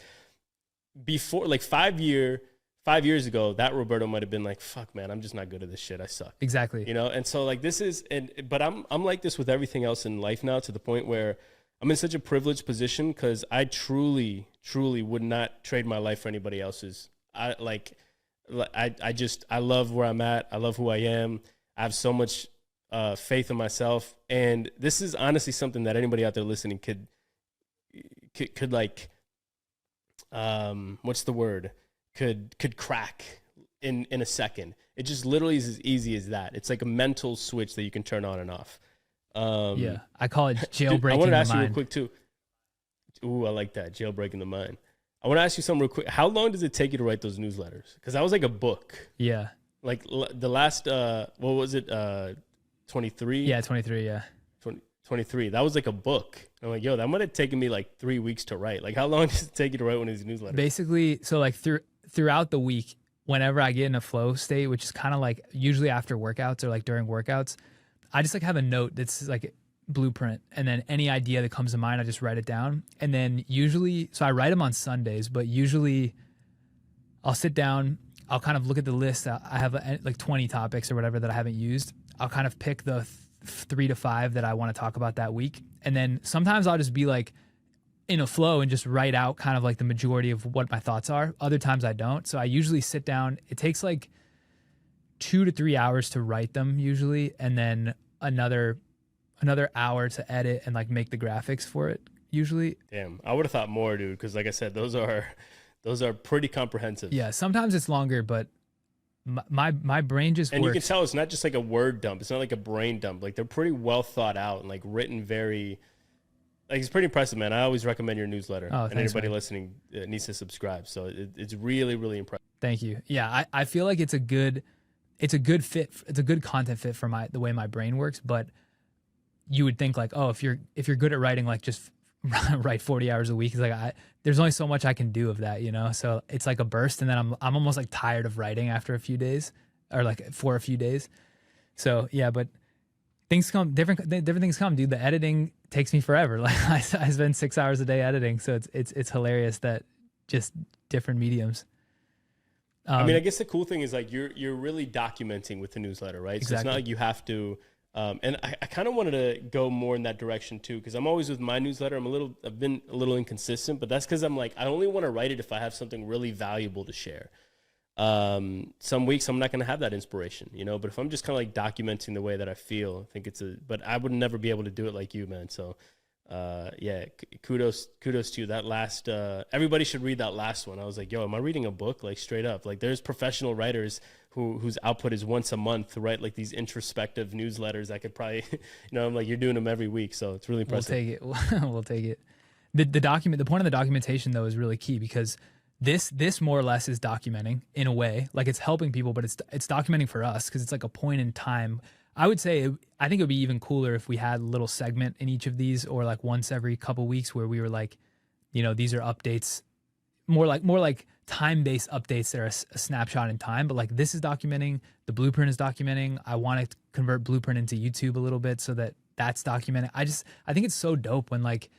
Speaker 2: Before like 5 years ago, that Roberto might've been like, fuck man, I'm just not good at this shit. I suck.
Speaker 1: Exactly.
Speaker 2: You know? And so like but I'm like this with everything else in life now, to the point where I'm in such a privileged position because I truly would not trade my life for anybody else's. I love where I'm at. I love who I am. I have so much faith in myself. And this is honestly something that anybody out there listening could like, what's the word? Could crack in a second. It just literally is as easy as that. It's like a mental switch that you can turn on and off.
Speaker 1: Yeah, I call it jailbreaking the mind.
Speaker 2: I wanted to ask you real quick too. Ooh, I like that, jailbreaking the mind. I want to ask you something real quick. How long does it take you to write those newsletters? Because that was like a book.
Speaker 1: Yeah.
Speaker 2: Like the last, what was it? 23?
Speaker 1: Yeah, 23, yeah.
Speaker 2: 23. That was like a book. I'm like, yo, that might have taken me like 3 weeks to write. Like, how long does it take you to write one of these newsletters?
Speaker 1: Basically, so like throughout the week, whenever I get in a flow state, which is kind of like usually after workouts or like during workouts, I just like have a note that's like blueprint, and then any idea that comes to mind, I just write it down. And then usually, so I write them on Sundays, but usually I'll sit down, I'll kind of look at the list. I have like 20 topics or whatever that I haven't used. I'll kind of pick the 3 to 5 that I want to talk about that week. And then sometimes I'll just be like, in a flow and just write out kind of like the majority of what my thoughts are. Other times I don't. So I usually sit down. It takes like 2 to 3 hours to write them usually, and then another hour to edit and like make the graphics for it usually.
Speaker 2: Damn, I would have thought more, dude, because like I said, those are pretty comprehensive.
Speaker 1: Yeah, sometimes it's longer, but my brain just
Speaker 2: and
Speaker 1: works.
Speaker 2: You can tell it's not just like a word dump. It's not like a brain dump. Like they're pretty well thought out and like written very. Like it's pretty impressive, man. I always recommend your newsletter, and
Speaker 1: thanks,
Speaker 2: anybody
Speaker 1: man.
Speaker 2: listening needs to subscribe. So it's really, really impressive.
Speaker 1: Thank you. Yeah, I feel like it's a good fit. It's a good content fit for the way my brain works. But you would think like, oh, if you're good at writing, like just write 40 hours a week. It's like there's only so much I can do of that, you know. So it's like a burst, and then I'm almost like tired of writing after a few days, or like for a few days. So yeah, but things come different things come, dude. The editing takes me forever. Like I spend 6 hours a day editing, so it's hilarious that just different mediums.
Speaker 2: I mean, I guess the cool thing is like you're really documenting with the newsletter, right?
Speaker 1: Exactly.
Speaker 2: So it's not like you have to. And I kind of wanted to go more in that direction too, because I'm always with my newsletter. I've been a little inconsistent, but that's because I'm like I only want to write it if I have something really valuable to share. Some weeks I'm not going to have that inspiration, you know, but if I'm just kind of like documenting the way that I feel, I think but I would never be able to do it like you, man. So, yeah, kudos to you. That last, everybody should read that last one. I was like, yo, am I reading a book? Like straight up, like there's professional writers whose output is once a month to write like these introspective newsletters. I could probably, you know, I'm like, you're doing them every week. So it's really impressive.
Speaker 1: We'll take it. We'll take it. The point of the documentation though is really key, because this more or less is documenting in a way, like it's helping people, but it's documenting for us because it's like a point in time. I would say I think it would be even cooler if we had a little segment in each of these, or like once every couple weeks where we were like, you know, these are updates, more like time-based updates that are a snapshot in time. But like this is documenting, the blueprint is documenting. I want to convert blueprint into YouTube a little bit so that that's documented. I think it's so dope when like,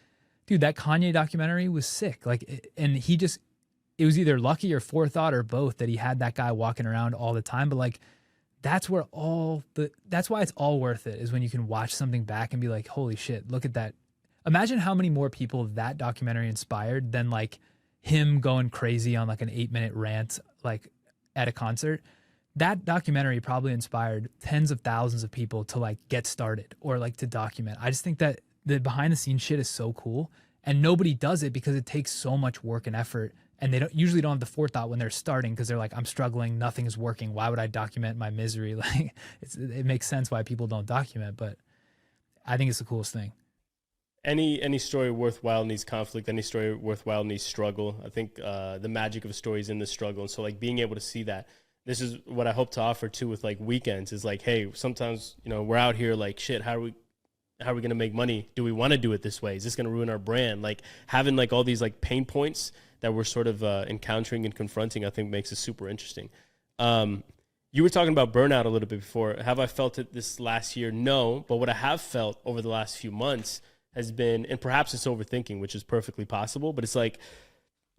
Speaker 1: dude, that Kanye documentary was sick. Like, and it was either lucky or forethought or both that he had that guy walking around all the time. But like, that's why it's all worth it, is when you can watch something back and be like, holy shit, look at that. Imagine how many more people that documentary inspired than like him going crazy on like an 8-minute rant, like at a concert. That documentary probably inspired tens of thousands of people to like get started or like to document. I just think that the behind the scenes shit is so cool, and nobody does it because it takes so much work and effort. And they usually don't have the forethought when they're starting, because they're like, I'm struggling, nothing is working. Why would I document my misery? Like, it makes sense why people don't document, but I think it's the coolest thing.
Speaker 2: Any story worthwhile needs conflict. Any story worthwhile needs struggle. I think the magic of a story is in the struggle. And so like being able to see that, this is what I hope to offer too with like weekends, is like, hey, sometimes, you know, we're out here like, shit, how are we going to make money? Do we want to do it this way? Is this going to ruin our brand? Like having like all these like pain points that we're sort of encountering and confronting, I think makes it super interesting. You were talking about burnout a little bit before. Have I felt it this last year? No, but what I have felt over the last few months has been, and perhaps it's overthinking, which is perfectly possible, but it's like,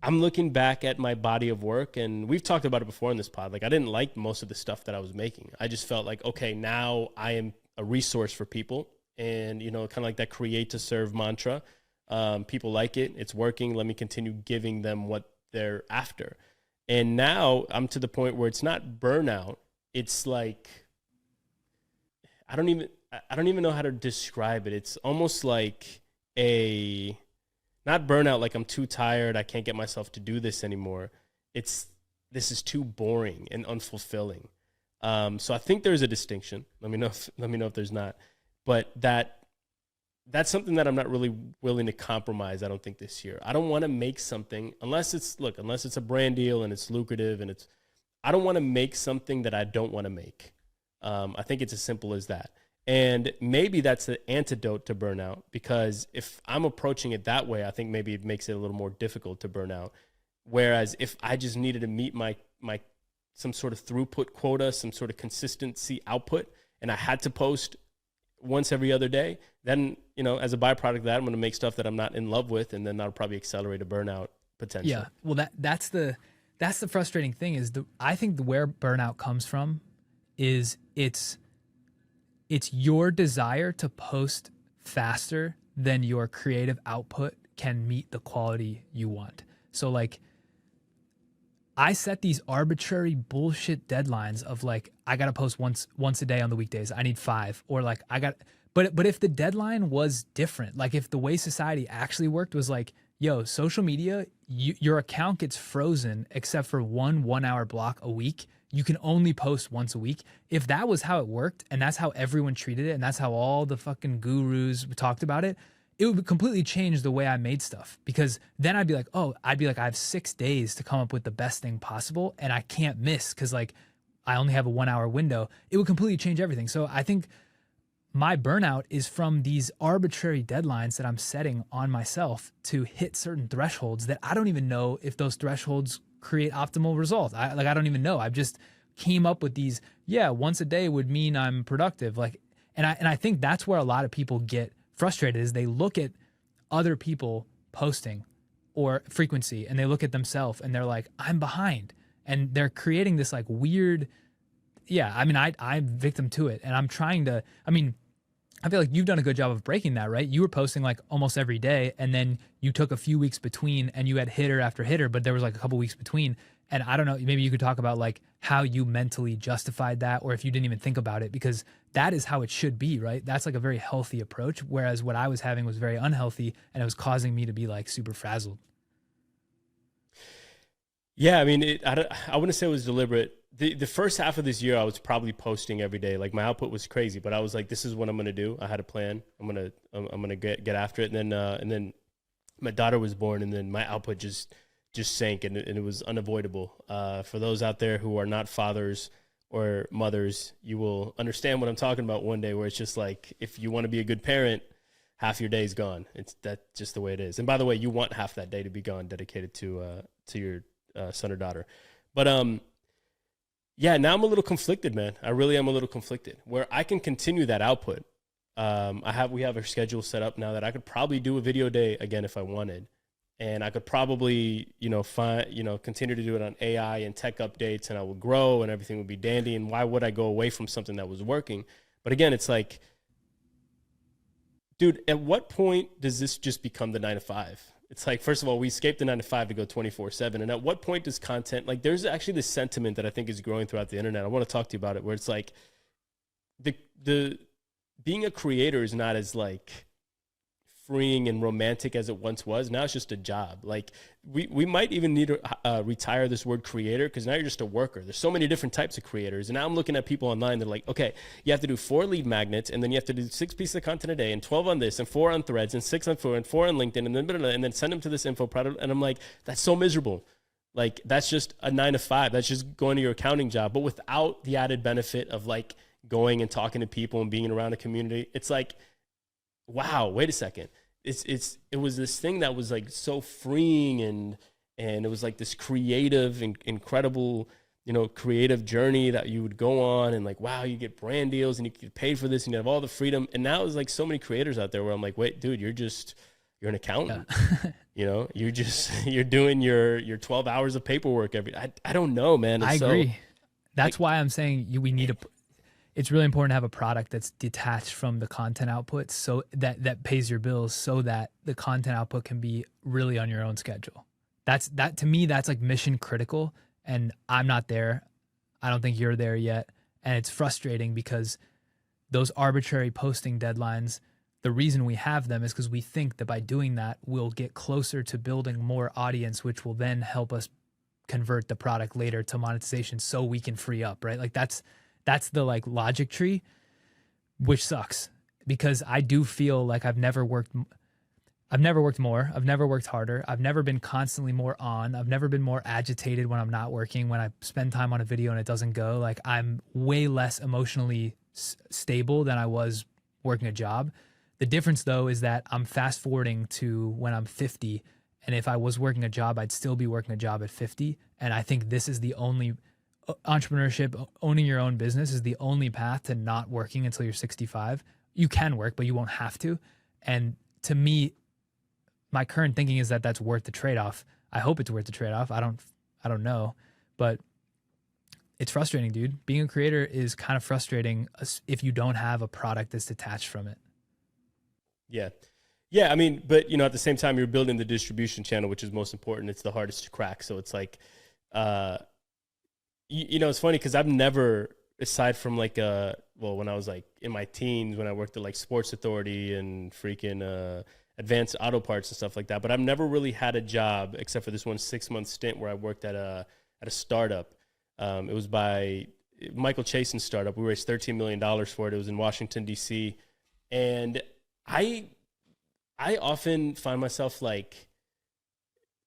Speaker 2: I'm looking back at my body of work, and we've talked about it before in this pod. Like I didn't like most of the stuff that I was making. I just felt like, okay, now I am a resource for people, and, you know, kind of like that create to serve mantra. People like it. It's working. Let me continue giving them what they're after. And now I'm to the point where it's not burnout. It's like, I don't even know how to describe it. It's almost like not burnout, like I'm too tired, I can't get myself to do this anymore. This is too boring and unfulfilling. So I think there's a distinction. Let me know if there's not. But that's something that I'm not really willing to compromise, I don't think, this year. I don't want to make something, unless it's a brand deal and it's lucrative, and I don't want to make something that I don't want to make. I think it's as simple as that. And maybe that's the antidote to burnout, because if I'm approaching it that way, I think maybe it makes it a little more difficult to burn out. Whereas if I just needed to meet my some sort of throughput quota, some sort of consistency output, and I had to post once every other day, then, you know, as a byproduct of that, I'm going to make stuff that I'm not in love with, and then that'll probably accelerate a burnout potential.
Speaker 1: Yeah. Well, that's the frustrating thing, is I think where burnout comes from is it's your desire to post faster than your creative output can meet the quality you want. So like I set these arbitrary bullshit deadlines of like I gotta post once a day on the weekdays. I need 5, or like but if the deadline was different, like if the way society actually worked was like, yo, social media, your account gets frozen except for 1 hour block a week. You can only post once a week. If that was how it worked and that's how everyone treated it and that's how all the fucking gurus talked about it, it would completely change the way I made stuff, because then I'd be like, I have 6 days to come up with the best thing possible and I can't miss because like I only have a 1 hour window. It would completely change everything. So I think my burnout is from these arbitrary deadlines that I'm setting on myself to hit certain thresholds that I don't even know if those thresholds create optimal results. I don't even know. I've just came up with these, once a day would mean I'm productive. Like, and I think that's where a lot of people get frustrated, is they look at other people posting or frequency and they look at themselves and they're like, I'm behind. And they're creating this like weird, I'm victim to it. And I'm trying to, I feel like you've done a good job of breaking that, right? You were posting like almost every day and then you took a few weeks between and you had hitter after hitter, but there was like a couple weeks between. And I don't know, maybe you could talk about like how you mentally justified that, or if you didn't even think about it, because that is how it should be, right? That's like a very healthy approach. Whereas what I was having was very unhealthy and it was causing me to be like super frazzled.
Speaker 2: Yeah, I mean, I wouldn't say it was deliberate. The first half of this year, I was probably posting every day. Like my output was crazy, but I was like, this is what I'm going to do. I had a plan. I'm going to get after it. And then my daughter was born, and then my output just sank, and it was unavoidable. For those out there who are not fathers or mothers, you will understand what I'm talking about one day, where it's just like, if you want to be a good parent, half your day is gone. That's just the way it is. And by the way, you want half that day to be gone dedicated to your son or daughter. But now I'm a little conflicted, man. I really am a little conflicted, where I can continue that output. We have a schedule set up now that I could probably do a video day again if I wanted. And I could probably, continue to do it on AI and tech updates, and I would grow and everything would be dandy. And why would I go away from something that was working? But again, it's like, dude, at what point does this just become the 9 to 5? It's like, first of all, we escaped the 9 to 5 to go 24/7. And at what point does content, like there's actually this sentiment that I think is growing throughout the internet. I want to talk to you about it, where it's like the being a creator is not as like freeing and romantic as it once was. Now it's just a job. Like we might even need to retire this word creator, because now you're just a worker. There's so many different types of creators. And now I'm looking at people online. They're like, okay, you have to do 4 lead magnets, and then you have to do 6 pieces of content a day, and 12 on this, and 4 on Threads, and 6 on 4, and 4 on LinkedIn, and then send them to this info product. And I'm like, that's so miserable. Like that's just a 9 to 5. That's just going to your accounting job, but without the added benefit of like going and talking to people and being around a community. It's like, wow, wait a second. It was this thing that was like so freeing, and it was like this creative and incredible, creative journey that you would go on, and like, wow, you get brand deals and you get paid for this and you have all the freedom. And now there's like so many creators out there where I'm like, wait, dude, you're an accountant. Yeah. You're doing your 12 hours of paperwork I don't know, man.
Speaker 1: I agree. That's why I'm saying we need it's really important to have a product that's detached from the content output, so that pays your bills, so that the content output can be really on your own schedule. That to me, that's like mission critical, and I'm not there. I don't think you're there yet. And it's frustrating because those arbitrary posting deadlines, the reason we have them is because we think that by doing that, we'll get closer to building more audience, which will then help us convert the product later to monetization so we can free up, right? Like that's the like logic tree, which sucks, because I do feel like I've never worked more. I've never worked harder. I've never been constantly more on. I've never been more agitated when I'm not working, when I spend time on a video and it doesn't go. Like I'm way less emotionally stable than I was working a job. The difference though is that I'm fast forwarding to when I'm 50. And if I was working a job, I'd still be working a job at 50. And I think this is the only entrepreneurship, owning your own business is the only path to not working until you're 65. You can work, but you won't have to. And to me, my current thinking is that that's worth the trade-off. I hope it's worth the trade-off. I don't know, but it's frustrating, dude. Being a creator is kind of frustrating if you don't have a product that's detached from it.
Speaker 2: Yeah. Yeah, I mean, but at the same time, you're building the distribution channel, which is most important. It's the hardest to crack. So it's like, uh, it's funny because I've never, aside from like, when I was like in my teens, when I worked at like Sports Authority and freaking Advanced Auto Parts and stuff like that, but I've never really had a job except for this one 6-month stint where I worked at a startup. It was by Michael Chasen's startup. We raised $13 million for it. It was in Washington, D.C. And I often find myself like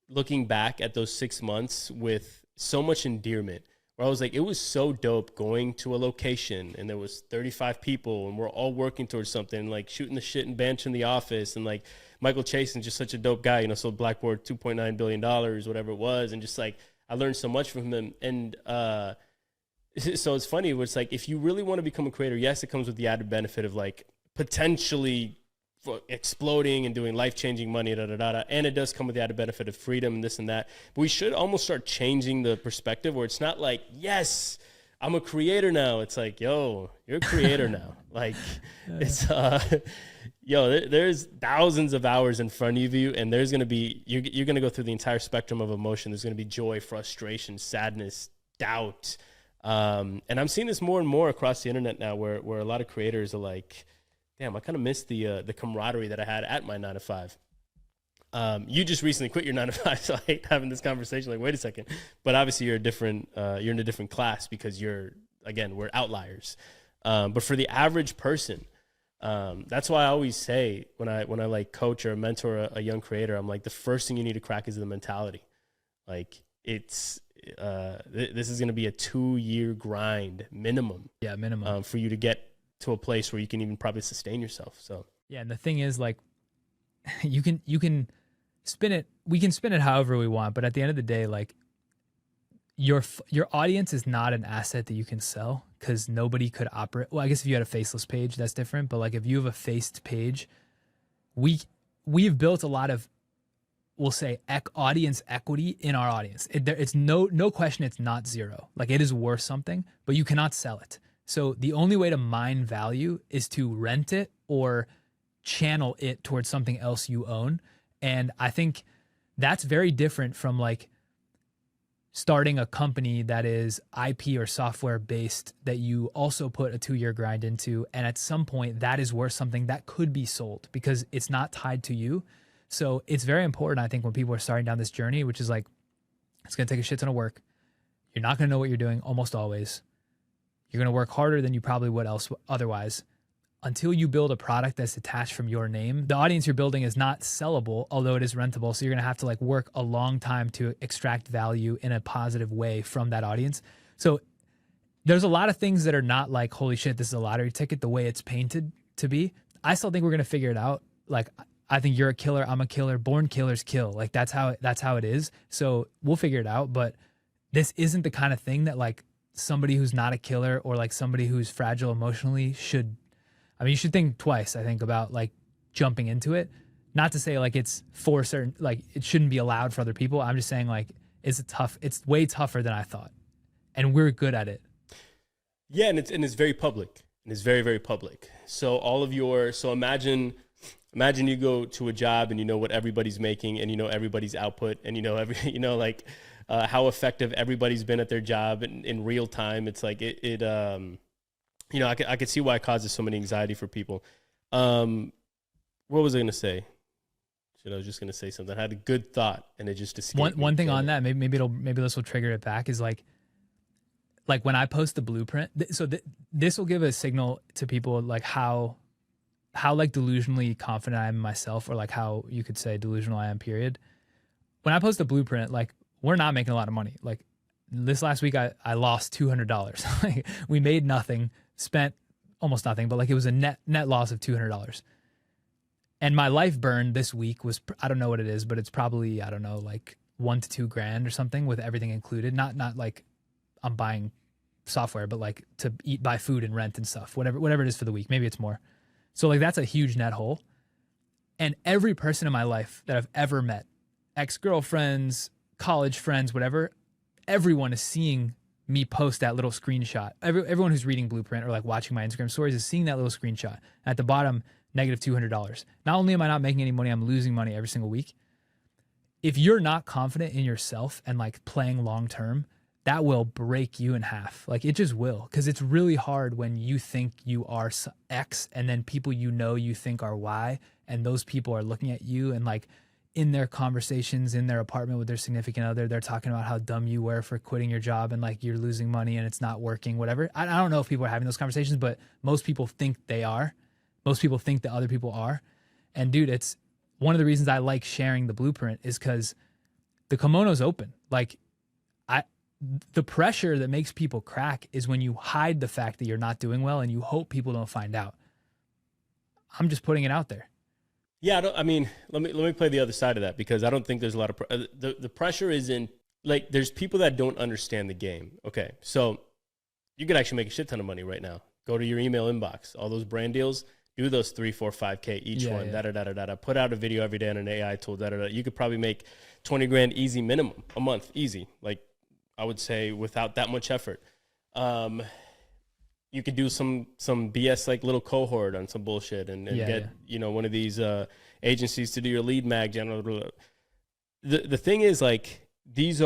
Speaker 2: looking back at those 6 months with so much endearment, where I was like, it was so dope going to a location and there was 35 people and we're all working towards something, like shooting the shit and bench in the office. And like Michael Chasen's just such a dope guy, so Blackboard $2.9 billion, whatever it was. And just like, I learned so much from him. And so it's funny, it's like, if you really want to become a creator, yes, it comes with the added benefit of like potentially exploding and doing life-changing money, and it does come with the added benefit of freedom and this and that. But we should almost start changing the perspective where it's not like, yes, I'm a creator now. It's like, yo, you're a creator now. Like, it's there's thousands of hours in front of you, and there's gonna be you're gonna go through the entire spectrum of emotion. There's gonna be joy, frustration, sadness, doubt, and I'm seeing this more and more across the internet now, where a lot of creators are like, damn, I kind of miss the camaraderie that I had at my 9 to 5. You just recently quit your 9 to 5, so I hate having this conversation. Like, wait a second, but obviously you're in a different class because we're outliers. But for the average person, that's why I always say when I like coach or mentor a young creator, I'm like, the first thing you need to crack is the mentality. Like, it's this is going to be a 2-year grind minimum.
Speaker 1: Yeah, minimum
Speaker 2: for you to get to a place where you can even probably sustain yourself. So
Speaker 1: yeah, and the thing is, like, you can spin it. We can spin it however we want, but at the end of the day, like, your audience is not an asset that you can sell, because nobody could operate. Well, I guess if you had a faceless page, that's different. But like, if you have a faced page, we've built a lot of, we'll say, audience equity in our audience. It's no question. It's not zero. Like, it is worth something, but you cannot sell it. So the only way to mine value is to rent it or channel it towards something else you own. And I think that's very different from like starting a company that is IP or software based that you also put a 2-year grind into. And at some point that is worth something that could be sold because it's not tied to you. So it's very important, I think, when people are starting down this journey, which is like, it's going to take a shit ton of work. You're not going to know what you're doing almost always. You're going to work harder than you probably would otherwise. Until you build a product that's detached from your name, the audience you're building is not sellable, although it is rentable. So you're going to have to like work a long time to extract value in a positive way from that audience. So there's a lot of things that are not like, holy shit, this is a lottery ticket, the way it's painted to be. I still think we're going to figure it out. Like, I think you're a killer, I'm a killer, born killers kill. Like, that's how it is. So we'll figure it out. But this isn't the kind of thing that like somebody who's not a killer or like somebody who's fragile emotionally should, I mean, you should think twice, I think, about like jumping into it. Not to say like it's for certain, like it shouldn't be allowed for other people. I'm just saying like it's way tougher than I thought. And we're good at it.
Speaker 2: Yeah, and it's very public. And it's very, very public. So imagine you go to a job and you know what everybody's making and you know everybody's output and you know how effective everybody's been at their job in real time. It's like I could see why it causes so many anxiety for people. What was I going to say? I was just going to say something. I had a good thought and it just escaped me.
Speaker 1: One thing on that, maybe this will trigger it back, is like when I post the blueprint. So this will give a signal to people like how like delusionally confident I am in myself, or like how you could say delusional I am, period. When I post the blueprint, like, we're not making a lot of money. Like, this last week, I lost $200. Like, we made nothing, spent almost nothing, but like it was a net loss of $200. And my life burn this week was, I don't know what it is, but it's probably, I don't know, like $1 to $2 grand or something with everything included. Not like I'm buying software, but like to buy food and rent and stuff, whatever it is for the week. Maybe it's more. So like that's a huge net hole. And every person in my life that I've ever met, ex-girlfriends, college friends, whatever, everyone is seeing me post that little screenshot. Everyone who's reading Blueprint or like watching my Instagram stories is seeing that little screenshot. At the bottom, negative $200. Not only am I not making any money, I'm losing money every single week. If you're not confident in yourself and like playing long term, that will break you in half. Like it just will, because it's really hard when you think you are X and then people you think are Y, and those people are looking at you and like in their conversations in their apartment with their significant other, they're talking about how dumb you were for quitting your job and like you're losing money and it's not working, whatever. I don't know if people are having those conversations, but most people think they are. Most people think that other people are. And dude, it's one of the reasons I like sharing the Blueprint is because the kimono's open. Like the pressure that makes people crack is when you hide the fact that you're not doing well and you hope people don't find out. I'm just putting it out there.
Speaker 2: Yeah, let me play the other side of that, because I don't think there's a lot of the pressure isn't like there's people that don't understand the game. Okay, so you could actually make a shit ton of money right now. Go to your email inbox, all those brand deals, do those 3, 4, 5K each one. Da. Put out a video every day on an AI tool. You could probably make 20 grand easy minimum a month, easy. Like I would say without that much effort. You could do some BS like little cohort on some bullshit and get one of these agencies to do your lead mag. The thing is, like, these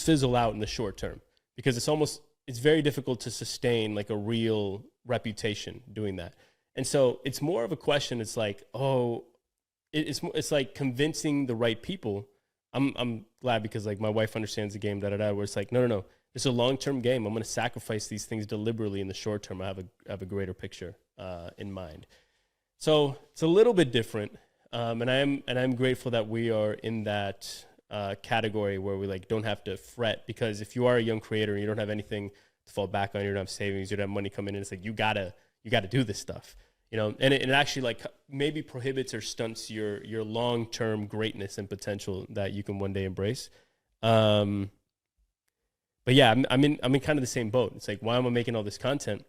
Speaker 2: fizzle out in the short term, because it's very difficult to sustain like a real reputation doing that. And so it's more of a question. It's like, it's like convincing the right people. I'm glad, because like my wife understands the game, where it's like, no. It's a long-term game. I'm going to sacrifice these things deliberately in the short term. I have a greater picture in mind. So it's a little bit different. And I'm grateful that we are in that category where we like don't have to fret, because if you are a young creator and you don't have anything to fall back on, you don't have savings, you don't have money coming in, it's like you gotta do this stuff, and it actually like maybe prohibits or stunts your long-term greatness and potential that you can one day embrace. But yeah, I'm in kind of the same boat. It's like, why am I making all this content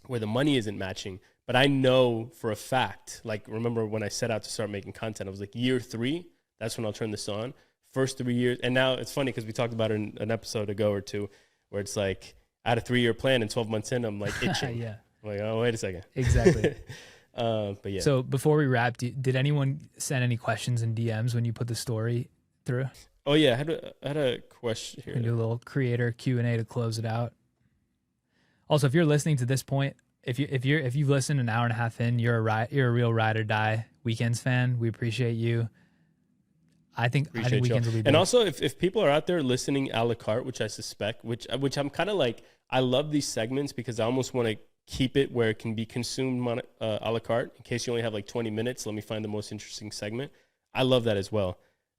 Speaker 2: where the money isn't matching? But I know for a fact, like, remember when I set out to start making content, I was like, year 3, that's when I'll turn this on. First 3 years. And now it's funny because we talked about it in an episode ago or two, where it's like, I had a 3-year plan and 12 months in, I'm like itching.
Speaker 1: Yeah.
Speaker 2: I'm like, oh, wait a second.
Speaker 1: Exactly.
Speaker 2: But yeah.
Speaker 1: So before we wrap, did anyone send any questions in DMs when you put the story through?
Speaker 2: Oh yeah, I had a question here.
Speaker 1: Do a little creator Q&A to close it out. Also, if you're listening to this point, if you've listened an hour and a half in, you're a real ride or die Weekends fan. We appreciate you. I think Weekends will be big.
Speaker 2: And also, if people are out there listening a la carte, which I suspect, which I'm kind of like, I love these segments because I almost want to keep it where it can be consumed a la carte. In case you only have like 20 minutes, let me find the most interesting segment. I love that as well.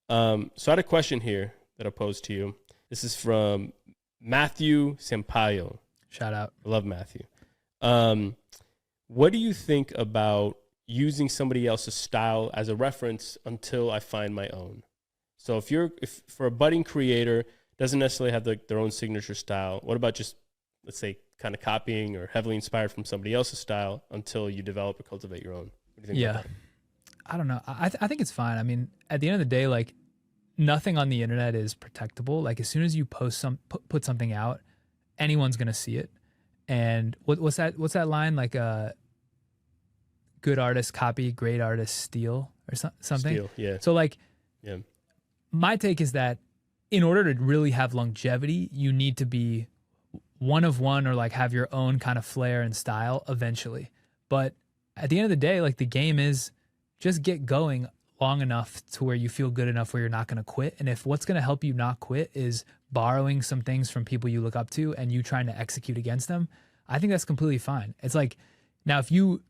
Speaker 2: So I had a question here that I posed to you. This is from Matthew Sampaio.
Speaker 1: Shout out.
Speaker 2: I love Matthew. What do you think about using somebody else's style as a reference until I find my own? So if for a budding creator, doesn't necessarily have their own signature style, what about just, let's say, kind of copying or heavily inspired from somebody else's style until you develop or cultivate your own? What do you think about that?
Speaker 1: I don't know. I think it's fine. I mean, at the end of the day, like, nothing on the internet is protectable. Like, as soon as you put something out, anyone's gonna see it. And what's that line? Like, good artist copy, great artist steal, or something.
Speaker 2: Steal, yeah.
Speaker 1: So like,
Speaker 2: yeah.
Speaker 1: My take is that in order to really have longevity, you need to be one of one, or like have your own kind of flair and style eventually. But at the end of the day, like, the game is just get going long enough to where you feel good enough where you're not going to quit. And if what's going to help you not quit is borrowing some things from people you look up to and you trying to execute against them, I think that's completely fine. It's like, now if you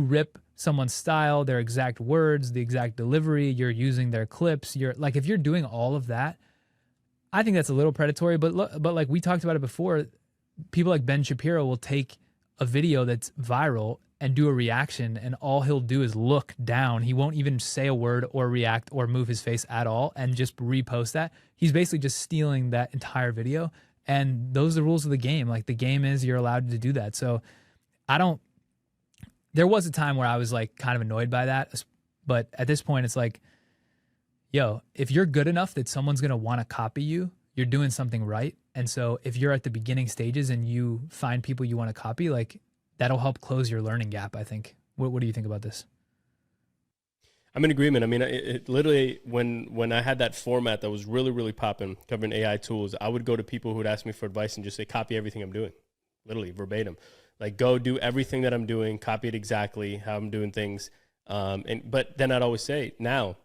Speaker 1: rip someone's style, their exact words, the exact delivery, you're using their clips, if you're doing all of that, I think that's a little predatory. But like we talked about it before, people like Ben Shapiro will take a video that's viral and do a reaction, and all he'll do is look down. He won't even say a word or react or move his face at all and just repost that. He's basically just stealing that entire video. And those are the rules of the game. Like, the game is you're allowed to do that. So there was a time where I was like kind of annoyed by that. But at this point, it's like, yo, if you're good enough that someone's going to want to copy you, you're doing something right. And so if you're at the beginning stages and you find people you want to copy, like that'll help close your learning gap, I think. What do you think about this?
Speaker 2: I'm in agreement. I mean, it literally, when I had that format that was really, really popping, covering AI tools, I would go to people who would ask me for advice and just say, copy everything I'm doing, literally verbatim. Like, go do everything that I'm doing, copy it exactly how I'm doing things. But then I'd always say, now,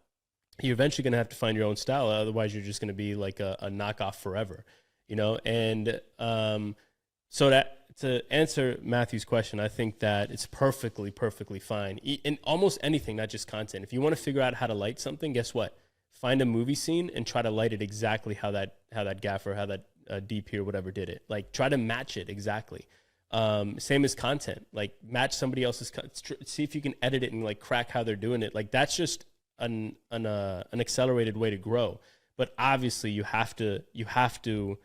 Speaker 2: you're eventually going to have to find your own style. Otherwise, you're just going to be like a knockoff forever, you know? And so that, to answer Matthew's question, I think that it's perfectly fine in almost anything, not just content. If you want to figure out how to light something, guess what? Find a movie scene and try to light it exactly how that gaffer, how that DP or whatever did it. Like, try to match it exactly. Same as content. Like, match somebody else's. See if you can edit it and like crack how they're doing it. Like, that's just an accelerated way to grow. But obviously, you have to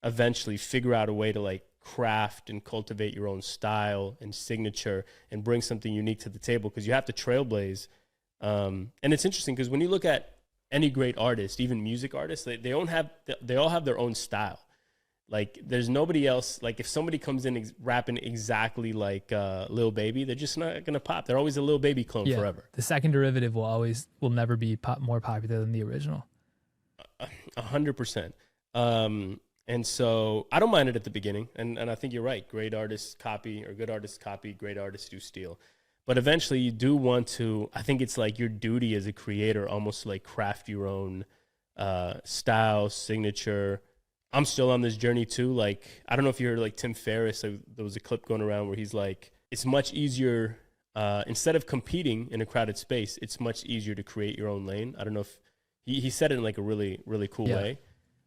Speaker 2: eventually figure out a way to like craft and cultivate your own style and signature and bring something unique to the table, because you have to trailblaze. And it's interesting because when you look at any great artist, even music artists, they all have their own style. Like, there's nobody else. Like, if somebody comes in rapping exactly like Lil Baby, they're just not gonna pop. They're always a Lil Baby clone forever.
Speaker 1: The second derivative will never be more popular than the original.
Speaker 2: 100%. And so I don't mind it at the beginning. And I think you're right. Great artists copy, or good artists copy, great artists do steal. But eventually you do want to, I think it's like your duty as a creator, almost like craft your own style, signature. I'm still on this journey too. Like, I don't know if you heard like Tim Ferriss, there was a clip going around where he's like, it's much easier, instead of competing in a crowded space, it's much easier to create your own lane. I don't know if he said it in like a really, really cool way.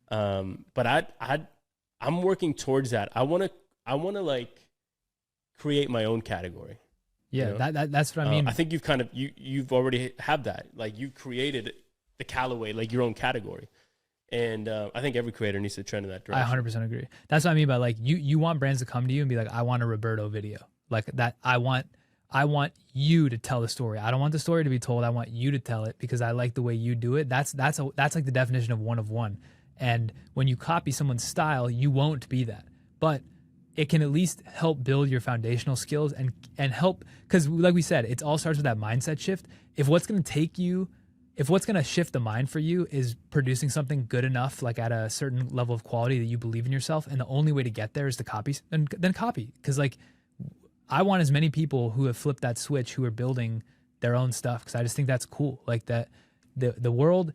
Speaker 2: But I'm working towards that. I want to like create my own category.
Speaker 1: Yeah. You know? That's what I mean.
Speaker 2: I think you've already have that. Like, you created the Kallaway, like your own category. And I think every creator needs to trend in that direction.
Speaker 1: I 100% agree. That's what I mean by like, you want brands to come to you and be like, I want a Roberto video like that. I want you to tell the story. I don't want the story to be told. I want you to tell it because I like the way you do it. That's like the definition of one of one. And when you copy someone's style, you won't be that. But it can at least help build your foundational skills and help, because like we said, it all starts with that mindset shift. If what's going to shift the mind for you is producing something good enough, like at a certain level of quality that you believe in yourself, and the only way to get there is to copy, then copy. Because like, I want as many people who have flipped that switch, who are building their own stuff, because I just think that's cool. Like that, the world,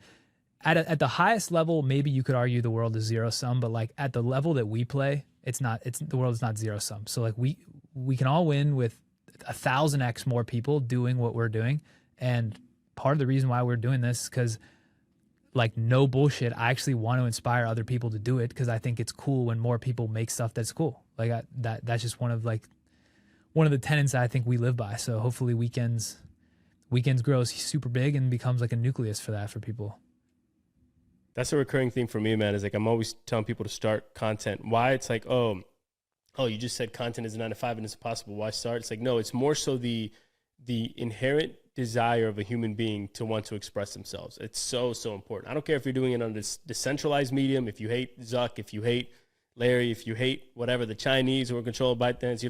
Speaker 1: at the highest level, maybe you could argue the world is zero sum, but like at the level that we play, the world is not zero sum. So like we can all win with 1,000x more people doing what we're doing. And part of the reason why we're doing this is because, like, no bullshit, I actually want to inspire other people to do it, because I think it's cool when more people make stuff that's cool. Like that's just one of the tenets that I think we live by. So hopefully weekends grows super big and becomes like a nucleus for that for people.
Speaker 2: That's a recurring theme for me, man. Is like, I'm always telling people to start content. Why? It's like, oh, you just said content is a 9 to 5 and it's impossible. Why start? It's like, no, it's more so the inherent desire of a human being to want to express themselves. It's so important. I don't care if you're doing it on this decentralized medium. If you hate Zuck, if you hate Larry, if you hate whatever, the Chinese who are controlled by things,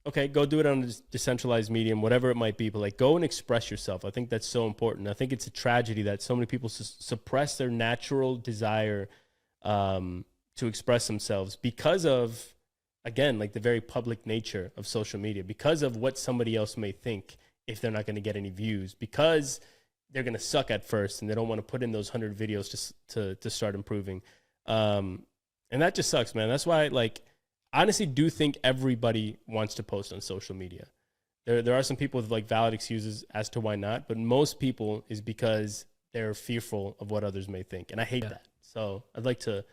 Speaker 2: okay, go do it on a decentralized medium, whatever it might be, but like, go and express yourself. I think that's so important. I think it's a tragedy that so many people suppress their natural desire to express themselves because of, again, like the very public nature of social media, because of what somebody else may think if they're not going to get any views, because they're going to suck at first and they don't want to put in those 100 videos just to start improving. And that just sucks, man. That's why, like, I honestly do think everybody wants to post on social media. There are some people with like valid excuses as to why not, but most people is because they're fearful of what others may think. And I hate that. So I'd like to,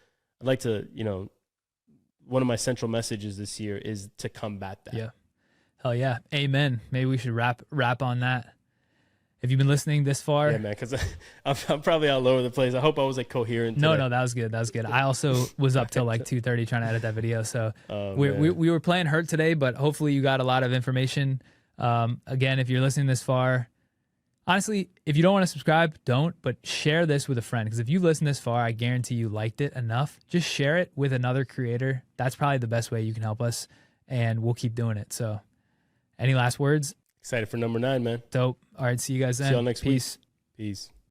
Speaker 2: one of my central messages this year is to combat that.
Speaker 1: Yeah. Hell yeah. Amen. Maybe we should wrap on that. Have you been listening this far?
Speaker 2: Yeah, man, because I'm probably all over the place. I hope I was like coherent today.
Speaker 1: No, that was good. I also was up till like 2:30 trying to edit that video. So we were playing hurt today, but hopefully you got a lot of information. Again, if you're listening this far, Honestly, if you don't want to subscribe, don't, but share this with a friend. Because if you listen this far, I guarantee you liked it enough. Just share it with another creator. That's probably the best way you can help us, and we'll keep doing it. So any last words?
Speaker 2: Excited for number 9, man.
Speaker 1: Dope. All right, see you guys then.
Speaker 2: See y'all next week.
Speaker 1: Peace.
Speaker 2: Peace.